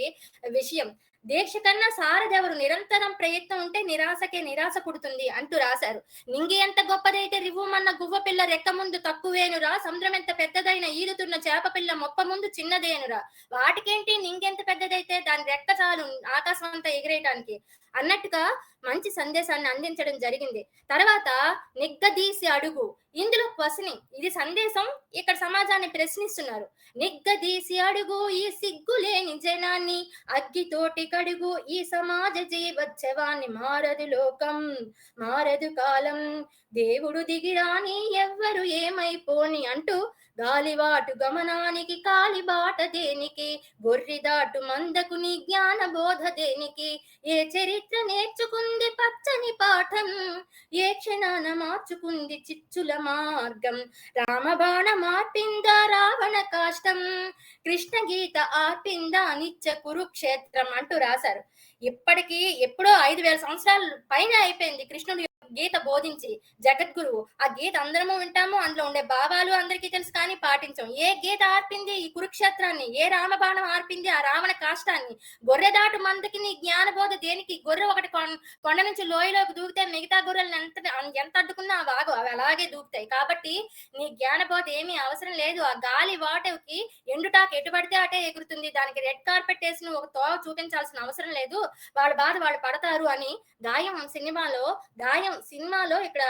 విషయం. దీక్ష కన్నా సారదెవరు, నిరంతరం ప్రయత్నం ఉంటే నిరాశకే నిరాశ పుడుతుంది అంటూ రాశారు. నింగి ఎంత గొప్పదైతే రివ్వుమన్న గువ్వ పిల్ల రెక్క ముందు తక్కువేనురా, సముద్రం ఎంత పెద్దదైన ఈదుతున్న చేప పిల్ల మొప్ప ముందు చిన్నదేనురా, వాటికేంటి నింగెంత పెద్దదైతే దాని రెక్క చాలు ఆకాశం అంతా ఎగిరేయటానికి అన్నట్టుగా మంచి సందేశాన్ని అందించడం జరిగింది. తర్వాత నిగ్గదీసి అడుగు, ఇందులో క్వశ్చనింగ్, ఇది సందేశం, ఇక్కడ సమాజాన్ని ప్రశ్నిస్తున్నారు. నిగ్గదీసి అడుగు ఈ సిగ్గులేని జనాన్ని, అగ్గితోటి కడుగు ఈ సమాజ జీవోత్సవాన్ని, మారదు లోకం మారదు కాలం, దేవుడు దిగిరాని ఎవ్వరు ఏమైపోని అంటూ, గాలివాటు గమనానికి కాలిబాట దేనికి, గొర్రిదాటు మందకు నీ జ్ఞాన బోధ దేనికి, ఏ చరిత్ర నేర్చుకుంది పచ్చని పాఠం, ఏ క్షణాన మార్చుకుంది చిచ్చుల మార్గం, రామబాణ మార్పిందా రావణ కాష్టం, కృష్ణ గీత ఆర్పిందా నిత్య కురుక్షేత్రం అంటూ రాశారు. ఇప్పటికీ ఎప్పుడో 5000 సంవత్సరాల పైన అయిపోయింది కృష్ణుడి గీత బోధించి జగద్గురువు. ఆ గీత అందరము వింటాము, అందులో ఉండే భావాలు అందరికీ తెలుసు, కానీ పాటించం. ఏ గీత ఆర్పింది ఈ కురుక్షేత్రాన్ని, ఏ రామబాణం ఆర్పింది ఆ రావణ కాష్టాన్ని, గొర్రెదాటు మందకి నీ జ్ఞానబోధ దేనికి? గొర్రె ఒకటి కొండ నుంచి లోయలోకి దూకితే మిగతా గొర్రెలను ఎంత అడ్డుకున్నా అవి ఆగవు, అవి అలాగే దూకుతాయి. కాబట్టి నీ జ్ఞానబోధ ఏమీ అవసరం లేదు. ఆ గాలి వాటకి ఎండుటాకు ఎటు పడితే అటే ఎగురుతుంది, దానికి రెడ్ కార్పెట్ వేసి నువ్వు ఒక తోవ చూపించాల్సిన అవసరం లేదు, వాళ్ళ బాధ వాళ్ళు పడతారు అని సినిమాలో ఇక్కడ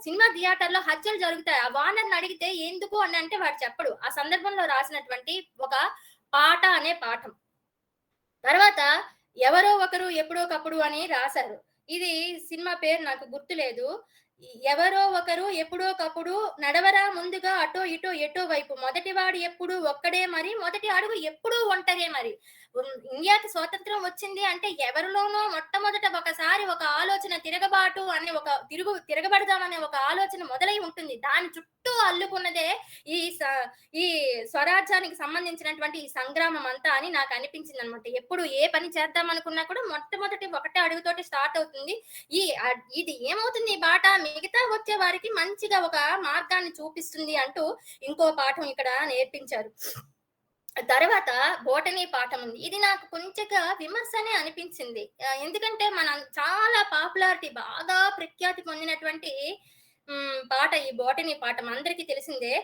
సినిమా థియేటర్ లో హత్యలు జరుగుతాయి. ఆ వానర్ని అడిగితే ఎందుకు అని అంటే వాడు చెప్పడు. ఆ సందర్భంలో రాసినటువంటి ఒక పాట అనే పాఠం. తర్వాత ఎవరో ఒకరు ఎప్పుడోకప్పుడు అని రాశారు. ఇది సినిమా పేరు నాకు గుర్తులేదు. ఎవరో ఒకరు ఎప్పుడోకప్పుడు నడవరా ముందుగా అటో ఇటో ఎటో వైపు, మొదటివాడు ఎప్పుడు ఒక్కడే మరి, మొదటి అడుగు ఎప్పుడూ ఒంటరే మరి. ఇండియాకి స్వాతంత్రం వచ్చింది అంటే ఎవరిలోనో మొట్టమొదట ఒకసారి ఒక ఆలోచన తిరగబాటు అనే తిరగబడదామనే ఒక ఆలోచన మొదలై ఉంటుంది. దాని చుట్టూ అల్లుకున్నదే ఈ స్వరాజ్యానికి సంబంధించినటువంటి ఈ సంగ్రామం అంతా అని నాకు అనిపించింది అనమాట. ఎప్పుడు ఏ పని చేద్దాం అనుకున్నా కూడా మొట్టమొదటి ఒకటే అడుగుతోటి స్టార్ట్ అవుతుంది. ఇది ఏమవుతుంది ఈ బాట మిగతా వచ్చే వారికి మంచిగా ఒక మార్గాన్ని చూపిస్తుంది అంటూ ఇంకో పాఠం ఇక్కడ నేర్పించారు. తర్వాత బోటనీ పాఠం ఉంది. ఇది నాకు కొంచెంగా విమర్శనే అనిపించింది. ఎందుకంటే మనం చాలా పాపులారిటీ, బాగా ప్రఖ్యాతి పొందినటువంటి పాట ఈ బోటనీ పాఠం అందరికీ తెలిసిందే.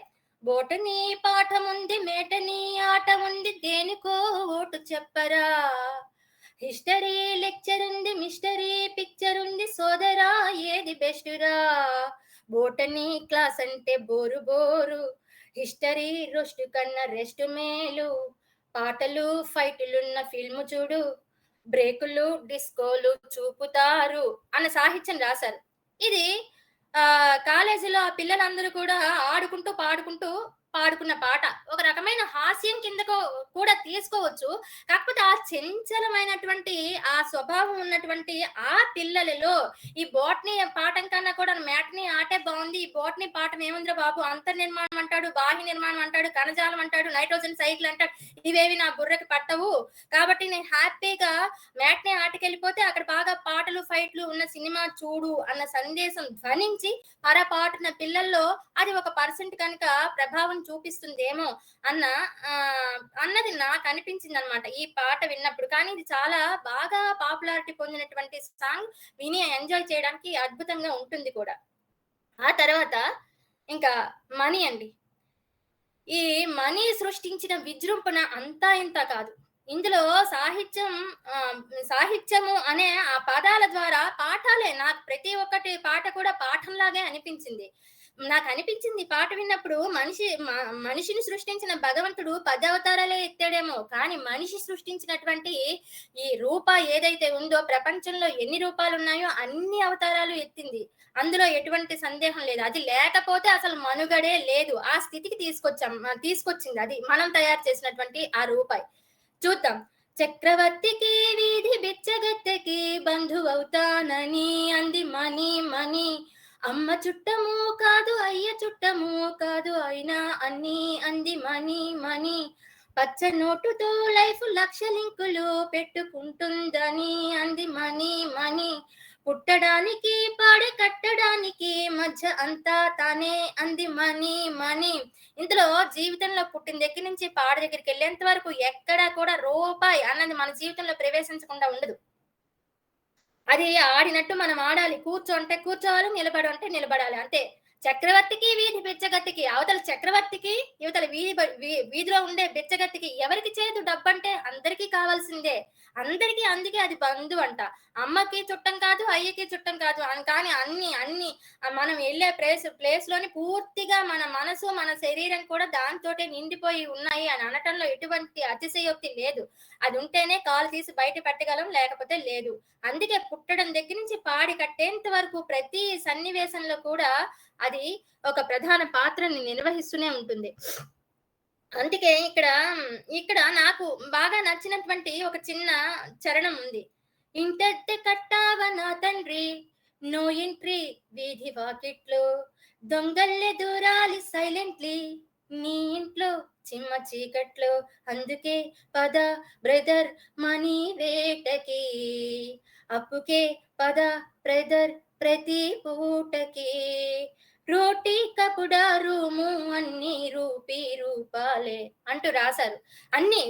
బోటనీ పాఠం ఉంది, మేటనీ ఆట ఉంది, దేనికో ఓటు చెప్పరా, హిస్టరీ లెక్చర్ ఉంది, మిస్టరీ పిక్చర్ ఉంది, సోదరా ఏది బెస్ట్ రా, బోటనీ క్లాస్ అంటే బోరు బోరు, హిస్టరీ రోస్ట్ కన్నా రెస్ట్ మేలు, పాటలు ఫైట్లున్న ఫిల్మ్ చూడు, బ్రేకులు డిస్కోలు చూపుతారు అన్న సాహిత్యం రాశారు. ఇది కాలేజీలో ఆ పిల్లలందరూ కూడా ఆడుకుంటూ పాడుకున్న పాట. ఒక రకమైన హాస్యం కిందకు కూడా తీసుకోవచ్చు. కాకపోతే ఆ చంచలమైనటువంటి ఆ స్వభావం ఉన్నటువంటి ఆ పిల్లలలో ఈ బోటనీ పాఠం కన్నా కూడా మ్యాట్నీ ఆటే బాగుంది, ఈ బోటనీ పాఠం ఏముందిరా బాబు, అంతర్నిర్మాణం అంటాడు, బాహ్య నిర్మాణం అంటాడు, కణజాలం అంటాడు, నైట్రోజన్ సైకిల్ అంటాడు, ఇవేవి నా బుర్రకి పట్టవు, కాబట్టి నేను హ్యాపీగా మ్యాట్నీ ఆటకి వెళ్ళిపోతే అక్కడ బాగా పాటలు ఫైట్లు ఉన్న సినిమా చూడు అన్న సందేశం ధ్వనించి పరపాటున పిల్లల్లో అది ఒక పర్సెంట్ కనుక ప్రభావం చూపిస్తుందేమో అన్నది నాకు అనిపించింది అనమాట ఈ పాట విన్నప్పుడు. కానీ ఇది చాలా బాగా పాపులారిటీ పొందినటువంటి సాంగ్, విని ఎంజాయ్ చేయడానికి అద్భుతంగా ఉంటుంది కూడా. ఆ తర్వాత ఇంకా మనీ అండి. ఈ మనీ సృష్టించిన విజృంభణ అంతా ఇంత కాదు. ఇందులో సాహిత్యము అనే ఆ పదాల ద్వారా పాఠాలే, నాకు ప్రతి ఒక్కటి పాట కూడా పాఠంలాగే అనిపించింది. నాకు అనిపించింది పాట విన్నప్పుడు మనిషిని సృష్టించిన భగవంతుడు 10 అవతారాలే ఎత్తాడేమో, కానీ మనిషి సృష్టించినటువంటి ఈ రూప ఏదైతే ఉందో, ప్రపంచంలో ఎన్ని రూపాలు ఉన్నాయో అన్ని అవతారాలు ఎత్తింది. అందులో ఎటువంటి సందేహం లేదు. అది లేకపోతే అసలు మనుగడే లేదు. ఆ స్థితికి తీసుకొచ్చింది అది మనం తయారు చేసినటువంటి ఆ రూపాయి. చూద్దాం. చక్రవర్తికి వీధి బిచ్చగత్తెకి బంధువవుతానని అంది మనీ మనీ, అమ్మ చుట్టము కాదు అయ్య చుట్టము కాదు అయినా అన్ని అంది మనీ మనీ, పచ్చ నోటుతో లైఫ్ లక్ష లింకులు పెట్టుకుంటుందని అంది మనీ మనీ, పుట్టడానికి పాడే కట్టడానికి మధ్య అంతా తానే అంది మనీ మనీ. ఇందులో జీవితంలో పుట్టిన దగ్గర నుంచి పాడ దగ్గరికి వెళ్ళేంత వరకు ఎక్కడా కూడా రూపాయి అన్నది మన జీవితంలో ప్రవేశించకుండా ఉండదు. అది ఆడినట్టు మనం ఆడాలి. కూర్చోంటే కూర్చోవాలి, నిలబడు అంటే నిలబడాలి, అంతే. చక్రవర్తికి వీధి బిచ్చగత్తికి, అవతల చక్రవర్తికి యువతల వీధిలో ఉండే బిచ్చగత్తికి ఎవరికి చేదు డబ్బంటే అందరికీ కావాల్సిందే, అందరికీ. అందుకే అది బంధు అంట. అమ్మకి చుట్టం కాదు, అయ్యకి చుట్టం కాదు, కానీ అన్ని మనం వెళ్ళే ప్లేస్ లోని పూర్తిగా మన మనసు మన శరీరం కూడా దాంతోటే నిండిపోయి ఉన్నాయి అని అనటంలో ఎటువంటి అతిశయోక్తి లేదు. అది ఉంటేనే కాలు తీసి బయట పెట్టగలం, లేకపోతే లేదు. అందుకే పుట్టడం దగ్గర నుంచి పాడి కట్టేంత వరకు ప్రతి సన్నివేశంలో కూడా అది ఒక ప్రధాన పాత్రని నిర్వహిస్తూనే ఉంటుంది. అందుకే ఇక్కడ నాకు బాగా నచ్చినటువంటి ఒక చిన్న చరణం ఉంది. ఇంటెత్తే కట్టావ నా తండ్రి, నో ఎంట్రీ వీధి వాకిట్లో, దొంగల్లే దూరాలి సైలెంట్లీ, నీ ఇంట్లో చిమ్మ చీకట్లో అందుకే పద బ్రదర్ మనీ వేటకి అప్పుకే పద బ్రదర్ ప్రతి పూటకి రోటీ కపుడా రూము అన్ని రూపాలే అంటూ రాశారు. అన్ని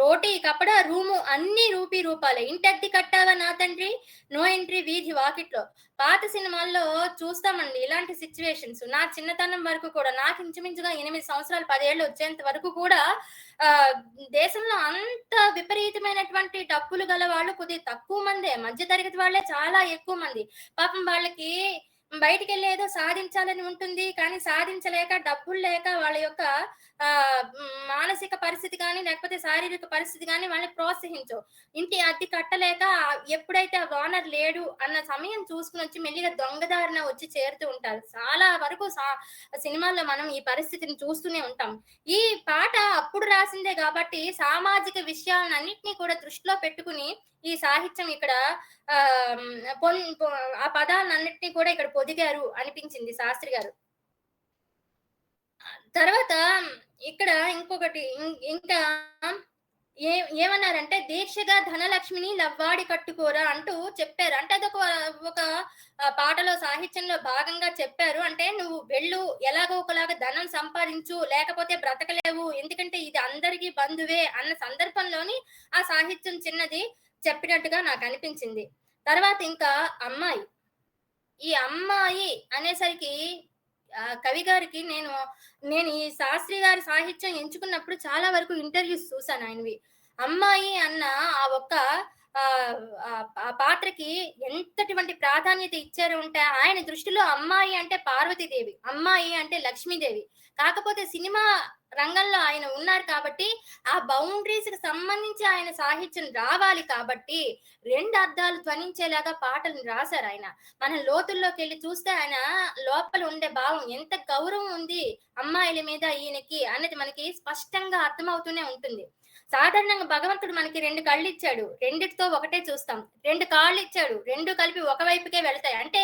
రోటీ కపడా రూము అన్ని రూపాలే. ఇంటద్ది కట్టావా నా తండ్రి, నో ఎంట్రీ వీధి వాకిట్లో. పాత సినిమాల్లో చూస్తామండి ఇలాంటి సిచ్యువేషన్స్. నా చిన్నతనం వరకు కూడా, నాకు ఇంచుమించుగా 8 సంవత్సరాలు 10 ఏళ్ళు వచ్చేంత వరకు కూడా దేశంలో అంత విపరీతమైనటువంటి డబ్బులు గల వాళ్ళు కొద్దిగా తక్కువ మందే. మధ్య తరగతి వాళ్ళే చాలా ఎక్కువ మంది. పాపం వాళ్ళకి బయటికెళ్ళి ఏదో సాధించాలని ఉంటుంది. కానీ సాధించలేక, డబ్బులు లేక వాళ్ళ యొక్క మానసిక పరిస్థితి గాని, లేకపోతే శారీరక పరిస్థితి గాని వాళ్ళని ప్రోత్సహించవు. ఇంటి అద్దె కట్టలేక ఎప్పుడైతే ఆ ఓనర్ లేడు అన్న సమయం చూసుకొనొచ్చి మెల్లిగా దొంగదారిన వచ్చి చేరుతూ ఉంటారు. చాలా వరకు సినిమాల్లో మనం ఈ పరిస్థితిని చూస్తూనే ఉంటాం. ఈ పాట అప్పుడు రాసిందే గాబట్టి సామాజిక విషయాలన్నిటిని కూడా దృష్టిలో పెట్టుకుని ఈ సాహిత్యం ఇక్కడ ఆ పదాలన్నిటిని కూడా ఇక్కడ పొదిగారు అనిపించింది శాస్త్రి గారు. తర్వాత ఇక్కడ ఇంకొకటి ఇంకా ఏమన్నారంటే దీక్షగా ధనలక్ష్మిని లవ్వాడి కట్టుకోరా అంటూ చెప్పారు. అంటే అదొక ఒక పాటలో సాహిత్యంలో భాగంగా చెప్పారు. అంటే నువ్వు వెళ్ళు, ఎలాగో ఒకలాగా ధనం సంపాదించు, లేకపోతే బ్రతకలేవు, ఎందుకంటే ఇది అందరికీ బంధువే అన్న సందర్భంలోని ఆ సాహిత్యం చిన్నది చెప్పినట్టుగా నాకు అనిపించింది. తర్వాత ఇంకా అమ్మాయి. ఈ అమ్మాయి అనేసరికి కవి గారికి నేను ఈ శాస్త్రి గారి సాహిత్యం ఎంచుకున్నప్పుడు చాలా వరకు ఇంటర్వ్యూస్ చూసాను ఆయనవి. అమ్మాయి అన్న ఆ ఒక్క ఆ పాత్రకి ఎంతటువంటి ప్రాధాన్యత ఇచ్చారు అంటే, ఆయన దృష్టిలో అమ్మాయి అంటే పార్వతీదేవి, అమ్మాయి అంటే లక్ష్మీదేవి. కాకపోతే సినిమా రంగంలో ఆయన ఉన్నారు కాబట్టి ఆ బౌండరీస్ కి సంబంధించి ఆయన సాహిత్యం రావాలి కాబట్టి 2 అర్థాలు ధ్వనించేలాగా పాటలను రాశారు ఆయన. మనం లోతుల్లోకి వెళ్ళి చూస్తే ఆయన లోపల ఉండే భావం, ఎంత గౌరవం ఉంది అమ్మాయిల మీద ఈయనకి అనేది మనకి స్పష్టంగా అర్థమవుతూనే ఉంటుంది. సాధారణంగా భగవంతుడు మనకి 2 కళ్ళు ఇచ్చాడు, రెండిటితో ఒకటే చూస్తాం. 2 కాళ్ళు ఇచ్చాడు, 2 కలిపి ఒకవైపుకే వెళ్తాయి. అంటే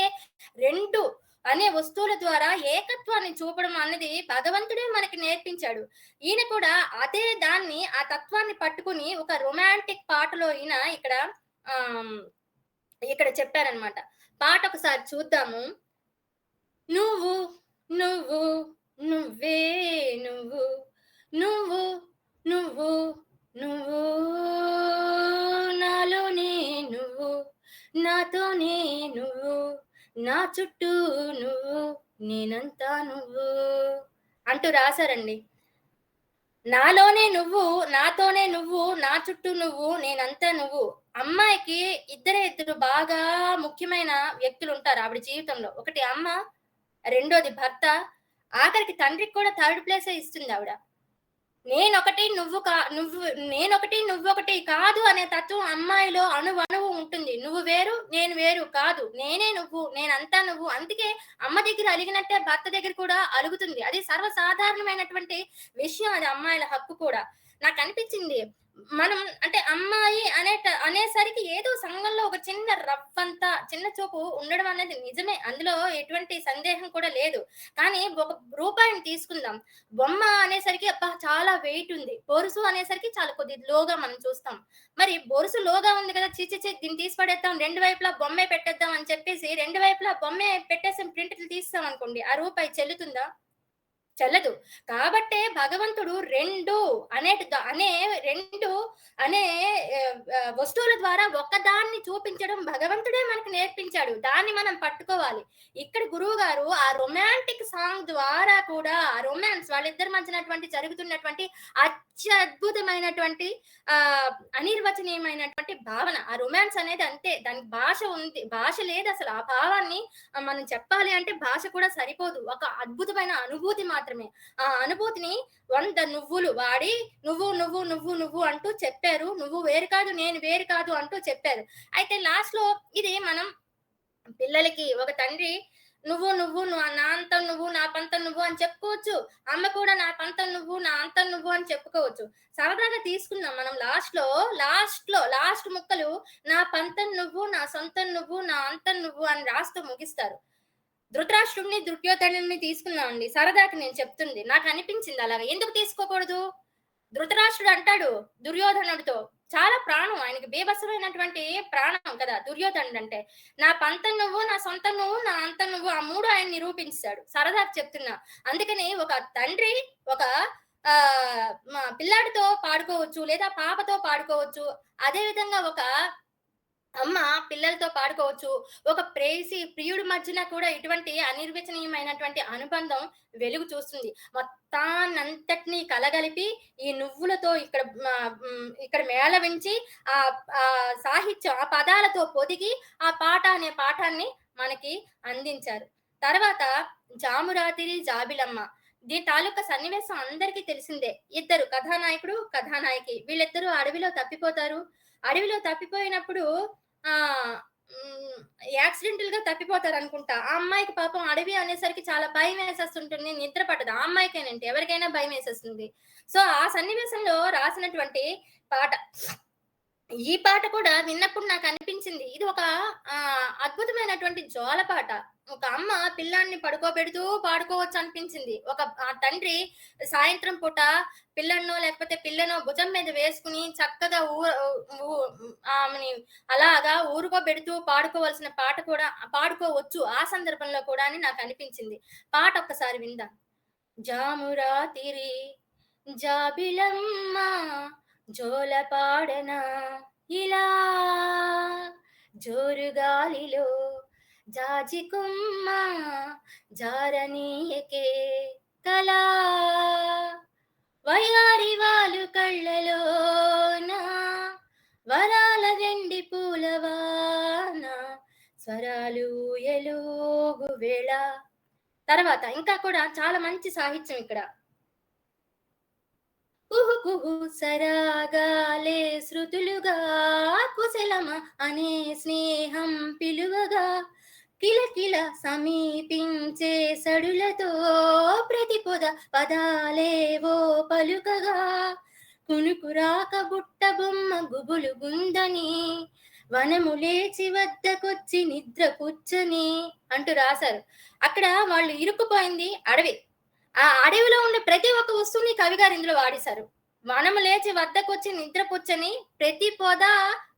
2 అనే వస్తువుల ద్వారా ఏకత్వాన్ని చూపడం అన్నది భగవంతుడే మనకి నేర్పించాడు. ఈయన కూడా అదే దాన్ని, ఆ తత్వాన్ని పట్టుకుని ఒక రొమాంటిక్ పాటలో ఈయన ఇక్కడ చెప్పారనమాట. పాట ఒకసారి చూద్దాము. నువ్వు నువ్వు నువ్వే నువ్వు నువ్వు నువ్వు నువ్వు నాలోనే నువ్వు, నాతోనే నువ్వు, నా చుట్టూ నువ్వు, నేనంతా నువ్వు అంటూ రాశారండి. నాలోనే నువ్వు, నాతోనే నువ్వు, నా చుట్టూ నువ్వు, నేనంతా నువ్వు. అమ్మాయికి ఇద్దరు బాగా ముఖ్యమైన వ్యక్తులు ఉంటారు ఆవిడ జీవితంలో. ఒకటి అమ్మ, రెండోది భర్త, ఆఖరికి తండ్రికి కూడా 3rd ప్లేసే ఇస్తుంది ఆవిడ. నేనొకటి నువ్వొకటి కాదు అనే తత్వం అమ్మాయిలో అణువణువు ఉంటుంది. నువ్వు వేరు, నేను వేరు కాదు, నేనే నువ్వు, నేనంతా నువ్వు. అందుకే అమ్మ దగ్గర అలిగినట్టే భర్త దగ్గర కూడా అలుగుతుంది. అది సర్వసాధారణమైనటువంటి విషయం, అది అమ్మాయిల హక్కు కూడా. నాకు అనిపించింది మనం అంటే అమ్మాయి అనేసరికి ఏదో సంఘంలో ఒక చిన్న చూపు ఉండడం అనేది నిజమే, అందులో ఎటువంటి సందేహం కూడా లేదు. కానీ ఒక రూపాయిని తీసుకుందాం, బొమ్మ అనేసరికి అబ్బా చాలా వెయిట్ ఉంది, బొరుసు అనేసరికి చాలా కొద్దిగా లోగా మనం చూస్తాం. మరి బొరుసు లోగా ఉంది కదా, దీన్ని తీసి పడేద్దాం, 2 వైపులా బొమ్మే పెట్టేద్దాం అని చెప్పేసి 2 వైపులా బొమ్మే పెట్టేసి ప్రింట్లు తీస్తాం అనుకోండి, ఆ రూపాయి చెల్లుతుందా? చెల్లదు. కాబట్టే భగవంతుడు 2 అనే వస్తువుల ద్వారా ఒక్కదాన్ని చూపించడం భగవంతుడే మనకు నేర్పించాడు. దాన్ని మనం పట్టుకోవాలి. ఇక్కడ గురువు గారు ఆ రొమాంటిక్ సాంగ్ ద్వారా కూడా, ఆ రొమాన్స్ వాళ్ళిద్దరి మధ్యనటువంటి జరుగుతున్నటువంటి అత్యద్భుతమైనటువంటి అనిర్వచనీయమైనటువంటి భావన. ఆ రొమాన్స్ అనేది అంతే, దానికి భాష ఉంది, భాష లేదు అసలు. ఆ భావాన్ని మనం చెప్పాలి అంటే భాష కూడా సరిపోదు, ఒక అద్భుతమైన అనుభూతి మాత్రమే. ఆ అనుభూతిని 100 నువ్వులు వాడి నువ్వు నువ్వు నువ్వు నువ్వు అంటూ చెప్పారు. నువ్వు వేరు కాదు, నేను వేరు కాదు అంటూ చెప్పారు. అయితే లాస్ట్ లో ఇది మనం పిల్లలకి, ఒక తండ్రి నువ్వు నా అంతం నువ్వు, నా పంతం నువ్వు అని చెప్పుకోవచ్చు. అమ్మ కూడా నా పంతం నువ్వు, నా అంతం నువ్వు అని చెప్పుకోవచ్చు. సరదాగా తీసుకుందాం మనం లాస్ట్ ముక్కలు నా పంతం నువ్వు, నా సొంతం నువ్వు, నా అంతం నువ్వు అని రాస్తూ ముగిస్తారు. ధృతరాష్ట్రుడిని, దుర్యోధనుడిని తీసుకుందామండి. సరదాకి నేను చెప్తుంది. నాకు అనిపించింది అలాగా. ఎందుకు తీసుకోకూడదు? ధృతరాష్ట్రుడు అంటాడు దుర్యోధనుడితో, చాలా ప్రాణం ఆయనకి, బీభత్సమైనటువంటి ప్రాణం కదా దుర్యోధనుడంటే. నా పంతం నువ్వు, నా సొంతం నువ్వు, నా అంతం నువ్వు, ఆ 3 ఆయన నిరూపించాడు. సరదాకి చెప్తున్నా. అందుకని ఒక తండ్రి ఒక పిల్లాడితో పాడుకోవచ్చు, లేదా పాపతో పాడుకోవచ్చు. అదే విధంగా ఒక అమ్మ పిల్లలతో పాడుకోవచ్చు. ఒక ప్రేయసి, ప్రియుడి మధ్యన కూడా ఇటువంటి అనిర్వచనీయమైనటువంటి అనుబంధం వెలుగు చూస్తుంది. మొత్తాన్నంతటిని కలగలిపి ఈ నువ్వులతో ఇక్కడ మేళవించి సాహిత్యం, ఆ పదాలతో పొదిగి ఆ పాట అనే పాఠాన్ని మనకి అందించారు. తర్వాత జామురాతిరి జాబిలమ్మ. దీని తాలూకా సన్నివేశం అందరికీ తెలిసిందే. ఇద్దరు కథానాయకుడు, కథానాయకి, వీళ్ళిద్దరూ అడవిలో తప్పిపోతారు. అడవిలో తప్పిపోయినప్పుడు యాక్సిడెంటల్ గా తప్పిపోతారనుకుంటా. ఆ అమ్మాయికి పాపం అడవి అనేసరికి చాలా భయం వేసేస్తుంటుంది. నిద్ర పట్టదు. ఆ అమ్మాయికేనంటే ఎవరికైనా భయం వేసేస్తుంది. సో ఆ సన్నివేశంలో రాసినటువంటి పాట. ఈ పాట కూడా విన్నప్పుడు నాకు అనిపించింది, ఇది ఒక అద్భుతమైనటువంటి జోలపాట. ఒక అమ్మ పిల్లాన్ని పడుకోబెడుతూ పాడుకోవచ్చు అనిపించింది. ఒక తండ్రి సాయంత్రం పూట పిల్లన్నో లేకపోతే పిల్లనో భుజం మీద వేసుకుని చక్కగా ఆమెని అలాగా ఊరుకోబెడుతూ పాడుకోవాల్సిన పాట కూడా పాడుకోవచ్చు ఆ సందర్భంలో కూడా అని నాకు అనిపించింది. పాట ఒక్కసారి విందాం. జామురాతిరి జాబిలమ్మ జోలపాడనా ఇలా, జోరుగాలిలో జాజికుమ్మ జారనీయకే కలా, వయారి వాలు కళ్ళలోన వరాల వెండి పూలవాన, స్వరాలు ఎలుగు వేళ. తర్వాత ఇంకా కూడా చాలా మంచి సాహిత్యం ఇక్కడ. కుహు కుహు సరాగాలే శృతులుగా, కుశలమ అనే స్నేహం పిలువగా, కిలకిల సమీపించే సడులతో ప్రతి పొద పదాలేవో పలుకగా, కునుకురాక బుట్ట బొమ్మ గుబులు గుందని, వనము లేచి వద్దకొచ్చి నిద్ర పుచ్చని అంటూ రాశారు. అక్కడ వాళ్ళు ఇరుక్కుపోయింది అడవి. ఆ అడవిలో ఉండే ప్రతి ఒక్క వస్తువుని కవిగారు ఇందులో వాడేశారు. వనము లేచి వద్దకొచ్చి నిద్రపుచ్చని, ప్రతి పొద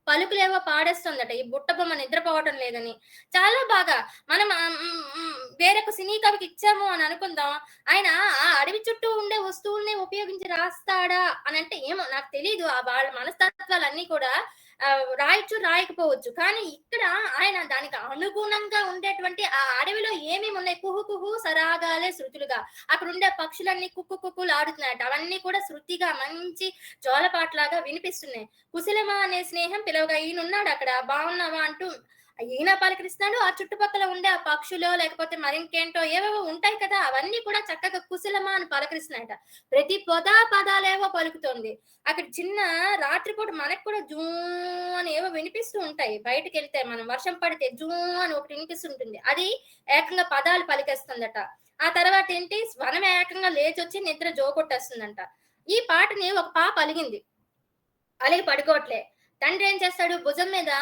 పలుకులేవో పాడేస్తుందట ఈ బుట్ట బొమ్మ నిద్రపోవటం లేదని. చాలా బాగా మనం వేరొక సినీ కవికి ఇచ్చాము అని అనుకుందాం, ఆయన ఆ అడవి చుట్టూ ఉండే వస్తువుల్ని ఉపయోగించి రాస్తాడా అని అంటే ఏమో నాకు తెలియదు. వాళ్ళ మనస్తత్వాలన్నీ కూడా రాయొచ్చు, రాయకపోవచ్చు. కానీ ఇక్కడ ఆయన దానికి అనుగుణంగా ఉండేటువంటి ఆ అడవిలో ఏమేమి ఉన్నాయి, కుహు కుహు సరాగాలే శృతులుగా, అక్కడ ఉండే పక్షులన్నీ కుక్కు కుక్కులు ఆడుతున్నాయట. అవన్నీ కూడా శృతిగా మంచి జోలపాట్లాగా వినిపిస్తున్నాయి. కుశలమా అనే స్నేహం పిలవగా, ఈయనున్నాడు అక్కడ, బాగున్నావా అంటూ ఈయన పలకరిస్తున్నాడు. ఆ చుట్టుపక్కల ఉండే ఆ పక్షులో లేకపోతే మరింకేంటో ఏవేవో ఉంటాయి కదా, అవన్నీ కూడా చక్కగా కుశలమా అని పలకరిస్తున్నాయట. ప్రతి పదాలేవో పలుకుతోంది. అక్కడ చిన్న రాత్రిపూట మనకు కూడా జూ అని ఏవో వినిపిస్తూ ఉంటాయి. బయటకు వెళ్తే మనం వర్షం పడితే జూ అని ఒకటి వినిపిస్తుంటుంది. అది ఏకంగా పదాలు పలికేస్తుందట. ఆ తర్వాత ఏంటి, వనం ఏకంగా లేచొచ్చి నిద్ర జోకొట్టేస్తుందంట. ఈ పాటని ఒక పాప అలిగింది. అలిగి పడుకోవట్లే. తండ్రి ఏం చేస్తాడు, భుజం మీద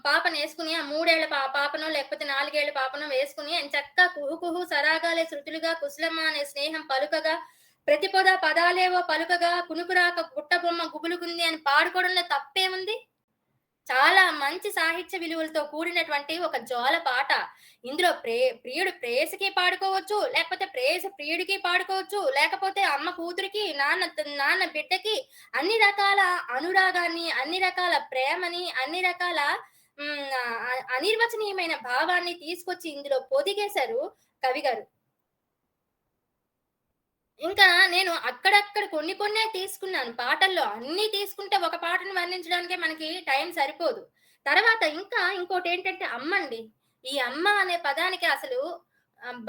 పాపను వేసుకుని, ఆ 3 ఏళ్ల పాపనో లేకపోతే 4 ఏళ్ల పాపనో వేసుకుని ఆయన చక్కగా కుహు కుహు సరాగాలే శృతులుగా, కుశలమ్మ అనే స్నేహం పలుకగా, ప్రతి పొద పదాలేవో పలుకగా, కునుకురాక గుట్ట బొమ్మ గుబులుకుంది అని పాడుకోవడంలో తప్పేముంది? చాలా మంచి సాహిత్య విలువలతో కూడినటువంటి ఒక జోల పాట. ఇందులో ప్రియుడు ప్రేయసికి పాడుకోవచ్చు, లేకపోతే ప్రేయసి ప్రియుడికి పాడుకోవచ్చు, లేకపోతే అమ్మ కూతురికి, నాన్న బిడ్డకి, అన్ని రకాల అనురాగాన్ని, అన్ని రకాల ప్రేమని, అన్ని రకాల అనిర్వచనీయమైన భావాన్ని తీసుకొచ్చి ఇందులో పొదిగేశారు కవిగారు. ఇంకా నేను అక్కడక్కడ కొన్నే తీసుకున్నాను పాటల్లో. అన్నీ తీసుకుంటే ఒక పాటను వర్ణించడానికే మనకి టైం సరిపోదు. తర్వాత ఇంకా ఇంకోటేంటంటే అమ్మండి. ఈ అమ్మ అనే పదానికి అసలు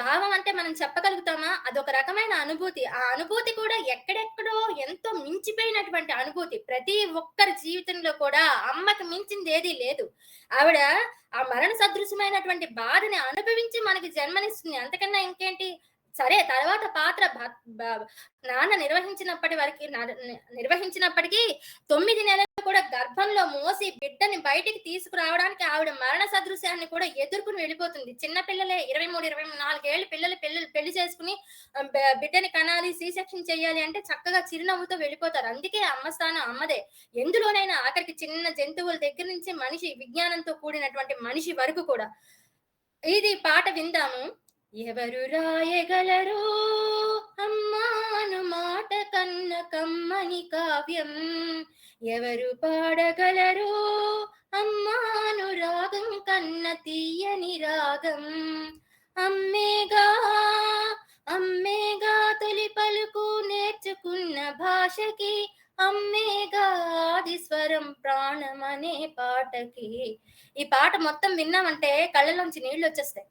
భావం అంటే మనం చెప్పగలుగుతామా? అదొక రకమైన అనుభూతి. ఆ అనుభూతి కూడా ఎక్కడెక్కడో ఎంతో మించిపోయినటువంటి అనుభూతి. ప్రతి ఒక్కరి జీవితంలో కూడా అమ్మకి మించిందేదీ లేదు. ఆవిడ ఆ మరణ సదృశమైనటువంటి బాధని అనుభవించి మనకి జన్మనిస్తుంది. అంతకన్నా ఇంకేంటి? సరే తర్వాత పాత్ర నాన్న నిర్వహించినప్పటికీ 9 నెలలు కూడా గర్భంలో మోసి బిడ్డని బయటికి తీసుకురావడానికి ఆవిడ మరణ సదృశ్యాన్ని కూడా ఎదుర్కొని వెళ్ళిపోతుంది. చిన్న పిల్లలే 23, 24 ఏళ్ళు పిల్లలు పెళ్లి చేసుకుని బిడ్డని కనాలి, సి సెక్షన్ చేయాలి అంటే చక్కగా చిరునవ్వుతో వెళ్ళిపోతారు. అందుకే అమ్మ స్థానం అమ్మదే. ఎందులోనైనా ఆఖరికి చిన్న జంతువుల దగ్గర నుంచి మనిషి విజ్ఞానంతో కూడినటువంటి మనిషి వరకు కూడా. ఇది పాట విందాము. ఎవరు రాయగలరు అమ్మాను మాట కన్న కమ్మని కావ్యం, ఎవరు పాడగలరు అమ్మాను రాగం కన్న తీయని రాగం, అమ్మేగా అమ్మేగా తొలి పలుకు నేర్చుకున్న భాషకి, అమ్మేగా ఆది స్వరం ప్రాణమనే పాటకి. ఈ పాట మొత్తం విన్నామంటే కళ్ళలోంచి నీళ్లు వచ్చేస్తాయి.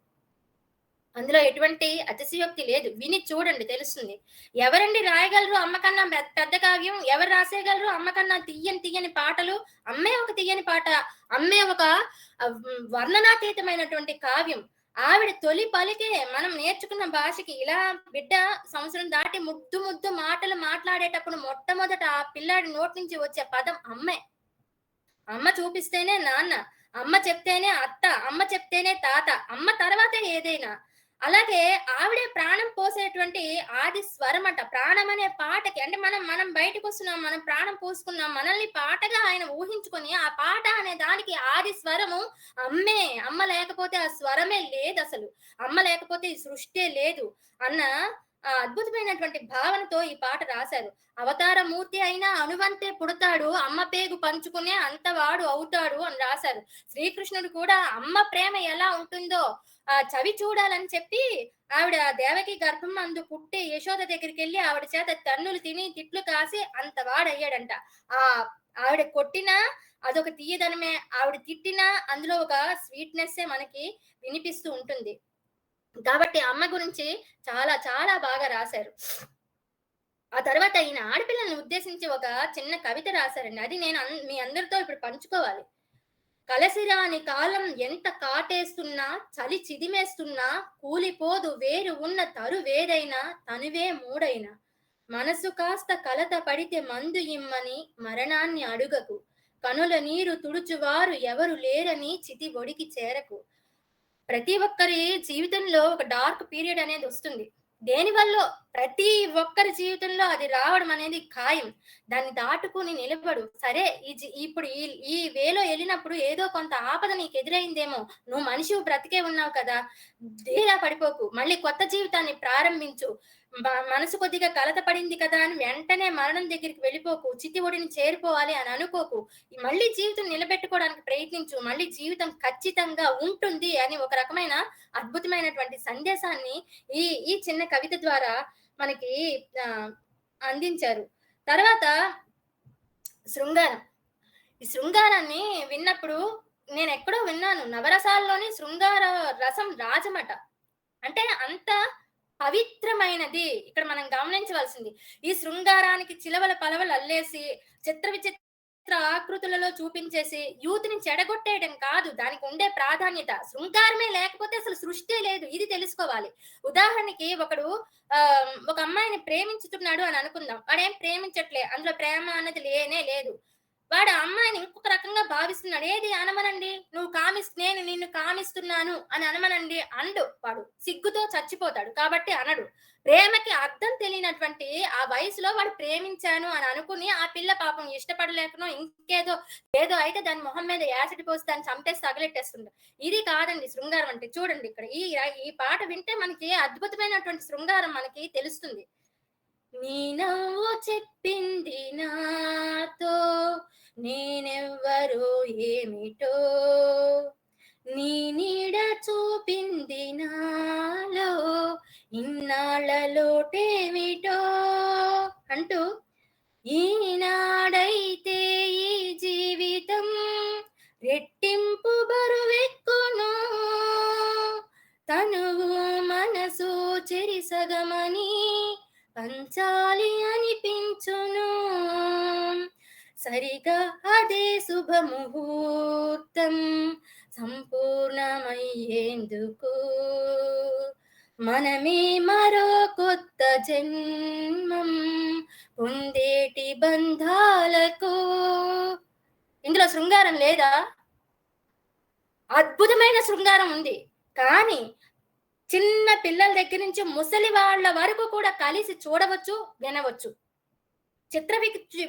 అందులో ఎటువంటి అతిశయోక్తి లేదు. విని చూడండి తెలుస్తుంది. ఎవరండి రాయగలరు అమ్మకన్నా పెద్ద కావ్యం? ఎవరు రాసేయగలరు అమ్మకన్నా తీయని పాటలు? అమ్మే ఒక తీయని పాట, అమ్మే ఒక వర్ణనాతీతమైనటువంటి కావ్యం. ఆవిడ తొలి పలికే మనం నేర్చుకున్న భాషకి. ఇలా బిడ్డ సంవత్సరం దాటి ముద్దు మాటలు మాట్లాడేటప్పుడు మొట్టమొదట ఆ పిల్లాడి నోటి నుంచి వచ్చే పదం అమ్మే. అమ్మ చూపిస్తేనే నాన్న, అమ్మ చెప్తేనే అత్త, అమ్మ చెప్తేనే తాత, అమ్మ తర్వాతే ఏదైనా. అలాగే ఆవిడే ప్రాణం పోసేటువంటి ఆది స్వరం అంట. ప్రాణం అనే పాటకి అంటే మనం బయటకు వస్తున్నాం, మనం ప్రాణం పోసుకున్నాం, మనల్ని పాటగా ఆయన ఊహించుకొని ఆ పాట అనే దానికి ఆది స్వరము అమ్మే. అమ్మ లేకపోతే ఆ స్వరమే లేదు అసలు, అమ్మ లేకపోతే ఈ సృష్టి లేదు అన్న అద్భుతమైనటువంటి భావనతో ఈ పాట రాశారు. అవతార మూర్తి అయినా అనువంతే పుడతాడు, అమ్మ పేగు పంచుకునే అంతవాడు అవుతాడు అని రాశారు. శ్రీకృష్ణుడు కూడా అమ్మ ప్రేమ ఎలా ఉంటుందో చవి చూడాలని చెప్పి ఆవిడ దేవకి గర్భం అందు పుట్టి యశోద దగ్గరికి వెళ్ళి ఆవిడ చేత తన్నులు తిని తిట్లు కాసి అంత వాడయ్యాడంట. ఆవిడ కొట్టినా అదొక తీయదనమే, ఆవిడ తిట్టినా అందులో ఒక స్వీట్నెస్ మనకి వినిపిస్తూ ఉంటుంది. కాబట్టి అమ్మ గురించి చాలా చాలా బాగా రాశారు. ఆ తర్వాత ఈయన ఆడపిల్లల్ని ఉద్దేశించి ఒక చిన్న కవిత రాశారండి. అది నేను మీ అందరితో ఇప్పుడు పంచుకోవాలి. కలసిరాని కాలం ఎంత కాటేస్తున్నా, చలి చిదిమేస్తున్నా, కూలిపోదు వేరు ఉన్న తరు వేరైనా, తనువే మూడైనా, మనసు కాస్త కలత పడితే మందు ఇమ్మని మరణాన్ని అడుగకు, కనుల నీరు తుడుచువారు ఎవరు లేరని చితి ఒడికి చేరకు. ప్రతి ఒక్కరి జీవితంలో ఒక డార్క్ పీరియడ్ అనేది వస్తుంది. దేనివల్ల ప్రతి ఒక్కరి జీవితంలో అది రావడం అనేది ఖాయం. దాన్ని దాటుకుని నిలబడు. సరే ఇప్పుడు ఈ వేలో వెళ్ళినప్పుడు ఏదో కొంత ఆపద నీకు ఎదురైందేమో, నువ్వు మనిషి బ్రతికే ఉన్నావు కదా, ధీరా పడిపోకు, మళ్ళీ కొత్త జీవితాన్ని ప్రారంభించు. మనసు కొద్దిగా కలత పడింది కదా అని వెంటనే మరణం దగ్గరికి వెళ్ళిపోకు, చితి ఒడిని చేరిపోవాలి అని అనుకోకు. మళ్ళీ జీవితం నిలబెట్టుకోవడానికి ప్రయత్నించు, మళ్ళీ జీవితం ఖచ్చితంగా ఉంటుంది అని ఒక రకమైన అద్భుతమైనటువంటి సందేశాన్ని ఈ చిన్న కవిత ద్వారా మనకి అందించారు. తర్వాత శృంగారం. ఈ శృంగారాన్ని విన్నప్పుడు నేను ఎక్కడో విన్నాను, నవరసాల్లోని శృంగార రసం రాజమట. అంటే అంత పవిత్రమైనది. ఇక్కడ మనం గమనించవలసింది, ఈ శృంగారానికి చిలవల పలవలు అల్లేసి చిత్ర విచిత్ర ఆకృతులలో చూపించేసి యూత్ ని చెడగొట్టేయడం కాదు దానికి ఉండే ప్రాధాన్యత. శృంగారమే లేకపోతే అసలు సృష్టి లేదు, ఇది తెలుసుకోవాలి. ఉదాహరణకి ఒక అమ్మాయిని ప్రేమించుతున్నాడు అని అనుకుందాం. వాడేం ప్రేమించట్లే, అందులో ప్రేమ అన్నది లేనే లేదు. వాడు అమ్మాయిని ఇంకొక రకంగా భావిస్తున్నాడు. ఏది అనమనండి, నేను నిన్ను కామిస్తున్నాను అని అనమనండి అండు. వాడు సిగ్గుతో చచ్చిపోతాడు కాబట్టి అనడు. ప్రేమకి అర్థం తెలియనటువంటి ఆ వయసులో వాడు ప్రేమించాను అని అనుకుని ఆ పిల్ల పాపం ఇష్టపడలేకనో ఏదో అయితే దాని మొహం మీద యాసిడ్ పోసి దాన్ని చంపేసి తగలెట్టేస్తుంది. ఇది కాదండి శృంగారం అంటే. చూడండి ఇక్కడ ఈ పాట వింటే మనకి అద్భుతమైనటువంటి శృంగారం మనకి తెలుస్తుంది. నీ నవ్వు చెప్పింది నాతో నేనెవ్వరో ఏమిటో, నీ నీడ చూపింది నాలో ఇన్నాళ్లలోటేమిటో అంటూ, ఈనాడైతే ఈ జీవితం రెట్టింపు బరువెక్కును, తనువు మనసు చెరిసగమని పంచాలి అనిపించును, సరిగా అదే శుభముహూర్తం సంపూర్ణమయ్యేందుకు, మనమే మరో కొత్త జన్మం పొందేటి బంధాలకు. ఇందులో శృంగారం లేదా? అద్భుతమైన శృంగారం ఉంది. కానీ చిన్న పిల్లల దగ్గర నుంచి ముసలి వాళ్ళ వరకు కూడా కలిసి చూడవచ్చు, వినవచ్చు.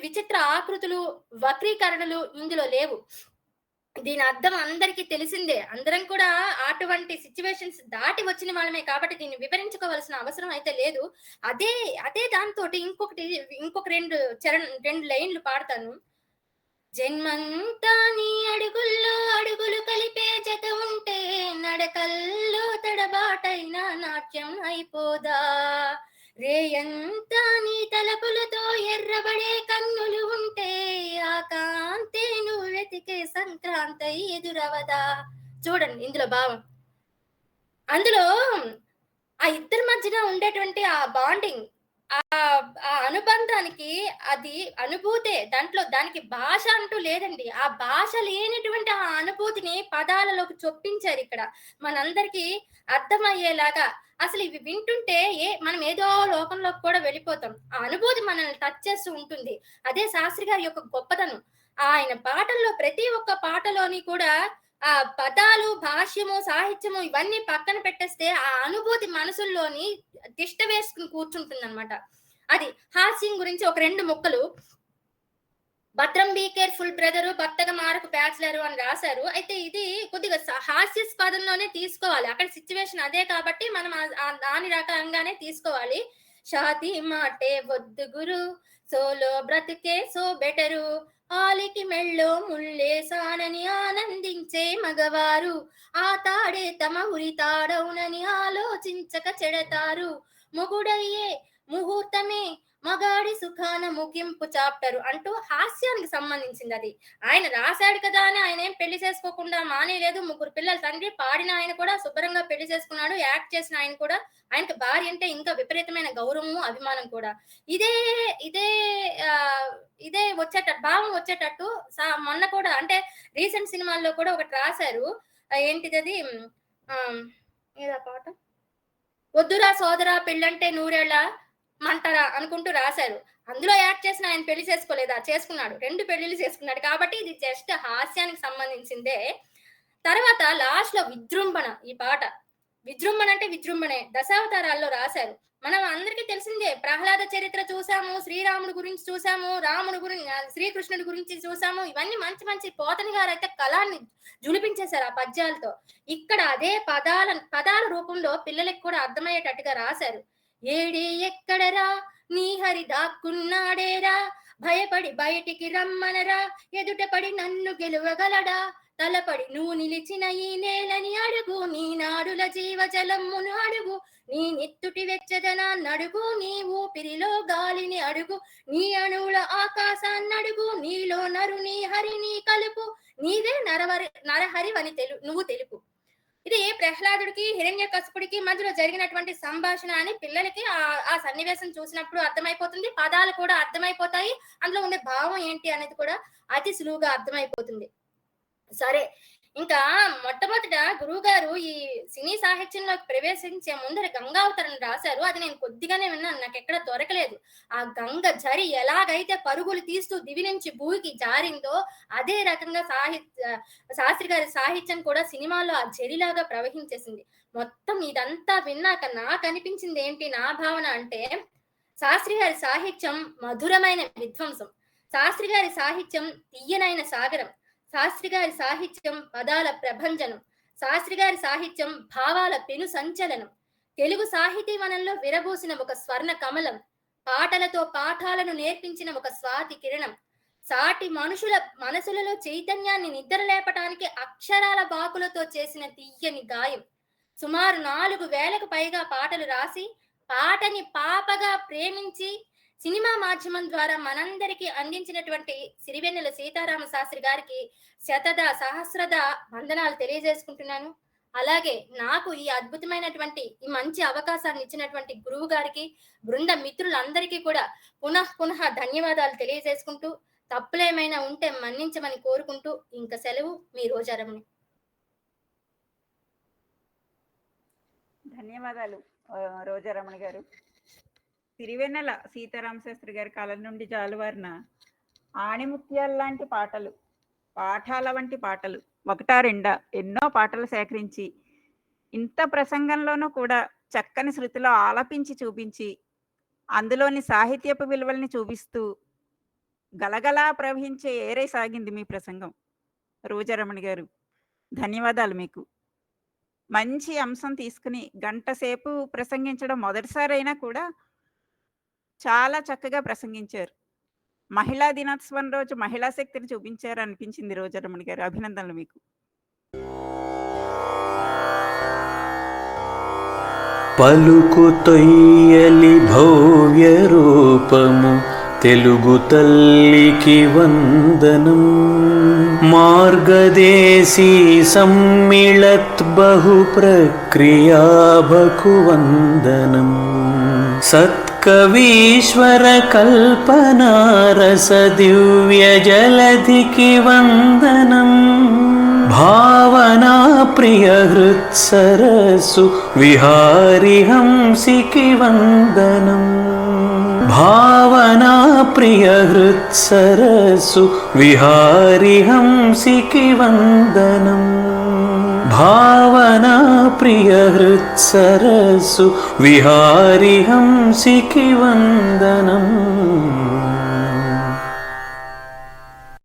విచిత్ర ఆకృతులు, వక్రీకరణలు ఇందులో లేవు. దీని అర్థం అందరికీ తెలిసిందే. అందరం కూడా అటువంటి సిచ్యువేషన్స్ దాటి వచ్చిన వాళ్ళమే కాబట్టి దీన్ని వివరించుకోవాల్సిన అవసరం అయితే లేదు. అదే అదే దాంతోటి ఇంకొక రెండు లైన్లు పాడతాను. జన్మంతా నీ అడుగుల్లో అడుగులు కలిపే జత ఉంటే నడకల్లో తడబాటైనా నాట్యం అయిపోదా. రేయంతా నీ తలపులతో ఎర్రబడే కన్నులు ఉంటే ఆ కాంతే నువ్వు వెతికే సంక్రాంతి ఎదురవదా. చూడండి ఇందులో భావం. అందులో ఆ ఇద్దరి మధ్యన ఉండేటువంటి ఆ బాండింగ్, ఆ అనుబంధానికి అది అనుభూతే. దానికి భాష అంటూ లేదండి. ఆ భాష లేనటువంటి ఆ అనుభూతిని పదాలలోకి చొప్పించారు ఇక్కడ మనందరికీ అర్థమయ్యేలాగా. అసలు ఇవి వింటుంటే మనం ఏదో లోకంలోకి కూడా వెళ్ళిపోతాం. ఆ అనుభూతి మనల్ని టచ్ చేస్తూ ఉంటుంది. అదే శాస్త్రి గారి యొక్క గొప్పతనం. ఆయన పాటల్లో ప్రతి ఒక్క పాటలోని కూడా ఆ పదాలు, భాష్యము, సాహిత్యము ఇవన్నీ పక్కన పెట్టేస్తే ఆ అనుభూతి మనసుల్లోని తిష్ట వేసుకుని కూర్చుంటుంది అనమాట. అది హాస్యం గురించి ఒక 2 ముక్కలు. భద్రం బీ కేర్ఫుల్ బ్రదరు, భర్తగా మారకు బ్యాచులరు అని రాశారు. అయితే ఇది కొద్దిగా హాస్యాస్పదంలోనే తీసుకోవాలి. అక్కడ సిచ్యువేషన్ అదే కాబట్టి మనం దాని రకంగానే తీసుకోవాలి. షాతి మాటే వద్దు గురు, సోలో బ్రతికే సో బెటరు, ఆలికి మెళ్ళో ముళ్ళేసానని ఆనందించే మగవారు, ఆ తాడే తమ ఉరి తాడవునని ఆలోచించక చెడతారు, మొగుడయ్యే ముహూర్తమే మగాడి సుఖాన ముగింపు చాప్టరు అంటూ హాస్యానికి సంబంధించింది అది. ఆయన రాశాడు కదా అని ఆయన ఏం పెళ్లి చేసుకోకుండా మానేలేదు. 3 పిల్లల తండ్రి. పాడిన ఆయన కూడా శుభ్రంగా పెళ్లి చేసుకున్నాడు. యాక్ట్ చేసిన ఆయన కూడా, ఆయనకి భార్య అంటే ఇంకా విపరీతమైన గౌరవము, అభిమానం కూడా. ఇదే ఇదే ఇదే భావం వచ్చేటట్టు మొన్న కూడా అంటే రీసెంట్ సినిమాల్లో కూడా ఒకటి రాశారు. ఏంటిది ఏదా పాట, వద్దురా సోదరా పెళ్ళంటే నూరేళ్ళ మంటరా అనుకుంటూ రాశారు. అందులో యాక్ట్ చేసిన ఆయన పెళ్లి చేసుకోలేదా? చేసుకున్నాడు. 2 పెళ్లిళ్ళు చేసుకున్నాడు. కాబట్టి ఇది జస్ట్ హాస్యానికి సంబంధించిందే. తర్వాత లాస్ట్ లో విజృంభణ. ఈ పాట విజృంభణ అంటే విజృంభణే. దశావతారాల్లో రాశారు. మనం అందరికీ తెలిసిందే. ప్రహ్లాద చరిత్ర చూసాము, శ్రీరాముడి గురించి చూసాము, శ్రీకృష్ణుడి గురించి చూసాము. ఇవన్నీ మంచి మంచి పోతని గారు అయితే కళాన్ని జులిపించేశారు ఆ పద్యాలతో. ఇక్కడ అదే పదాల రూపంలో పిల్లలకు కూడా అర్థమయ్యేటట్టుగా రాశారు. ఏడే ఎక్కడరా నీ హరి దాక్కున్నాడేరా, భయపడి బయటికి రమ్మనరా, ఎదుటపడి నన్ను గెలువగలడా, తలపడి నువ్వు నిలిచిన ఈ నేలని అడుగు, నీ నాడుల జీవజలమ్మును అడుగు, నీ నెత్తుటి వెచ్చదనాన్నడుగు, నీ ఊపిరిలో గాలిని అడుగు, నీ అణువుల ఆకాశాన్ని అడుగు, నీలో నరుని హరిని కలుపు, నీవే నరహరివని నువ్వు తెలుపు. ఇది ప్రహ్లాదుడికి హిరణ్యకశిపుడికి మధ్యలో జరిగినటువంటి సంభాషణ అని పిల్లలకి ఆ సన్నివేశం చూసినప్పుడు అర్థమైపోతుంది. పదాలు కూడా అర్థమైపోతాయి. అందులో ఉండే భావం ఏంటి అనేది కూడా అతి సులువుగా అర్థమైపోతుంది. సరే, ఇంకా మొట్టమొదట గురువు గారు ఈ సినీ సాహిత్యంలోకి ప్రవేశించే ముందర గంగావతరణ రాశారు. అది నేను కొద్దిగానే విన్నాను, నాకు ఎక్కడ దొరకలేదు. ఆ గంగ జరి ఎలాగైతే పరుగులు తీస్తూ దివి నుంచి భూమికి జారిందో అదే రకంగా శాస్త్రి గారి సాహిత్యం కూడా సినిమాలో ఆ జరిలాగా ప్రవహించేసింది. మొత్తం ఇదంతా విన్నాక నాకు అనిపించింది ఏంటి, నా భావన అంటే, శాస్త్రి గారి సాహిత్యం మధురమైన విధ్వంసం, శాస్త్రి గారి సాహిత్యం తీయనైన సాగరం, శాస్త్రి గారి సాహిత్యం పదాల ప్రభంజనం, శాస్త్రి గారి సాహిత్యం భావాల పెను సంచలనం, తెలుగు సాహితీ వనంలో విరబూసిన ఒక స్వర్ణ కమలం, పాటలతో పాఠాలను నేర్పించిన ఒక స్వాతి కిరణం, సాటి మనుషుల మనసులలో చైతన్యాన్ని నిద్రలేపటానికి అక్షరాల బాకులతో చేసిన తీయని గాయం, సుమారు 4,000కు పైగా పాటలు రాసి పాటని పాపగా ప్రేమించి సినిమా మాధ్యమం ద్వారా మనందరికీ అందించినటువంటి సిరివెన్నెల సీతారామ శాస్త్రి గారికి సహస్రద వందనాలు తెలియజేసుకుంటున్నాను. అలాగే నాకు ఈ అద్భుతమైనటువంటి ఈ మంచి అవకాశాన్ని ఇచ్చినటువంటి గురువు గారికి, బృంద మిత్రులందరికీ కూడా పునః ధన్యవాదాలు తెలియజేసుకుంటూ, తప్పులేమైనా ఉంటే మన్నించమని కోరుకుంటూ ఇంకా సెలవు. మీ రోజారమణి.
ధన్యవాదాలు రోజారమణ గారు. సిరివెన్నెల సీతారామ శాస్త్రి గారి కాలం నుండి జాలువారిన ఆణిముత్యాల లాంటి పాటలు, పాఠాల వంటి పాటలు, ఒకటా రెండా ఎన్నో పాటలు సేకరించి ఇంత ప్రసంగంలోనూ కూడా చక్కని శృతిలో ఆలపించి చూపించి అందులోని సాహిత్యపు విలువల్ని చూపిస్తూ గలగలా ప్రవహించే ఏరే సాగింది మీ ప్రసంగం రోజారమణ గారు. ధన్యవాదాలు మీకు. మంచి అంశం తీసుకుని గంట సేపు ప్రసంగించడం మొదటిసారైనా కూడా చాలా చక్కగా ప్రసంగించారు. మహిళా దినోత్సవం రోజు మహిళా శక్తిని చూపించారు అనిపించింది రోజారమణ గారు. అభినందనలు మీకు.
పలుకు తొయ్యలి భవ్య రూపము తెలుగు తల్లికి వందనం. మార్గదేశీ సమ్మిళత్ బహు ప్రక్రియాభకు వందనం. సత్కవీశ్వర కల్పనారస దివ్య జలధికి వందనం. భావనా ప్రియ హృత్సరసు విహారి హంసికి వందనం. భావనా ప్రియ హృత్సరసు విహారి హంసికి వందనం. భావనా ప్రియ హృత్సరసు విహారి హంసికి వందనం.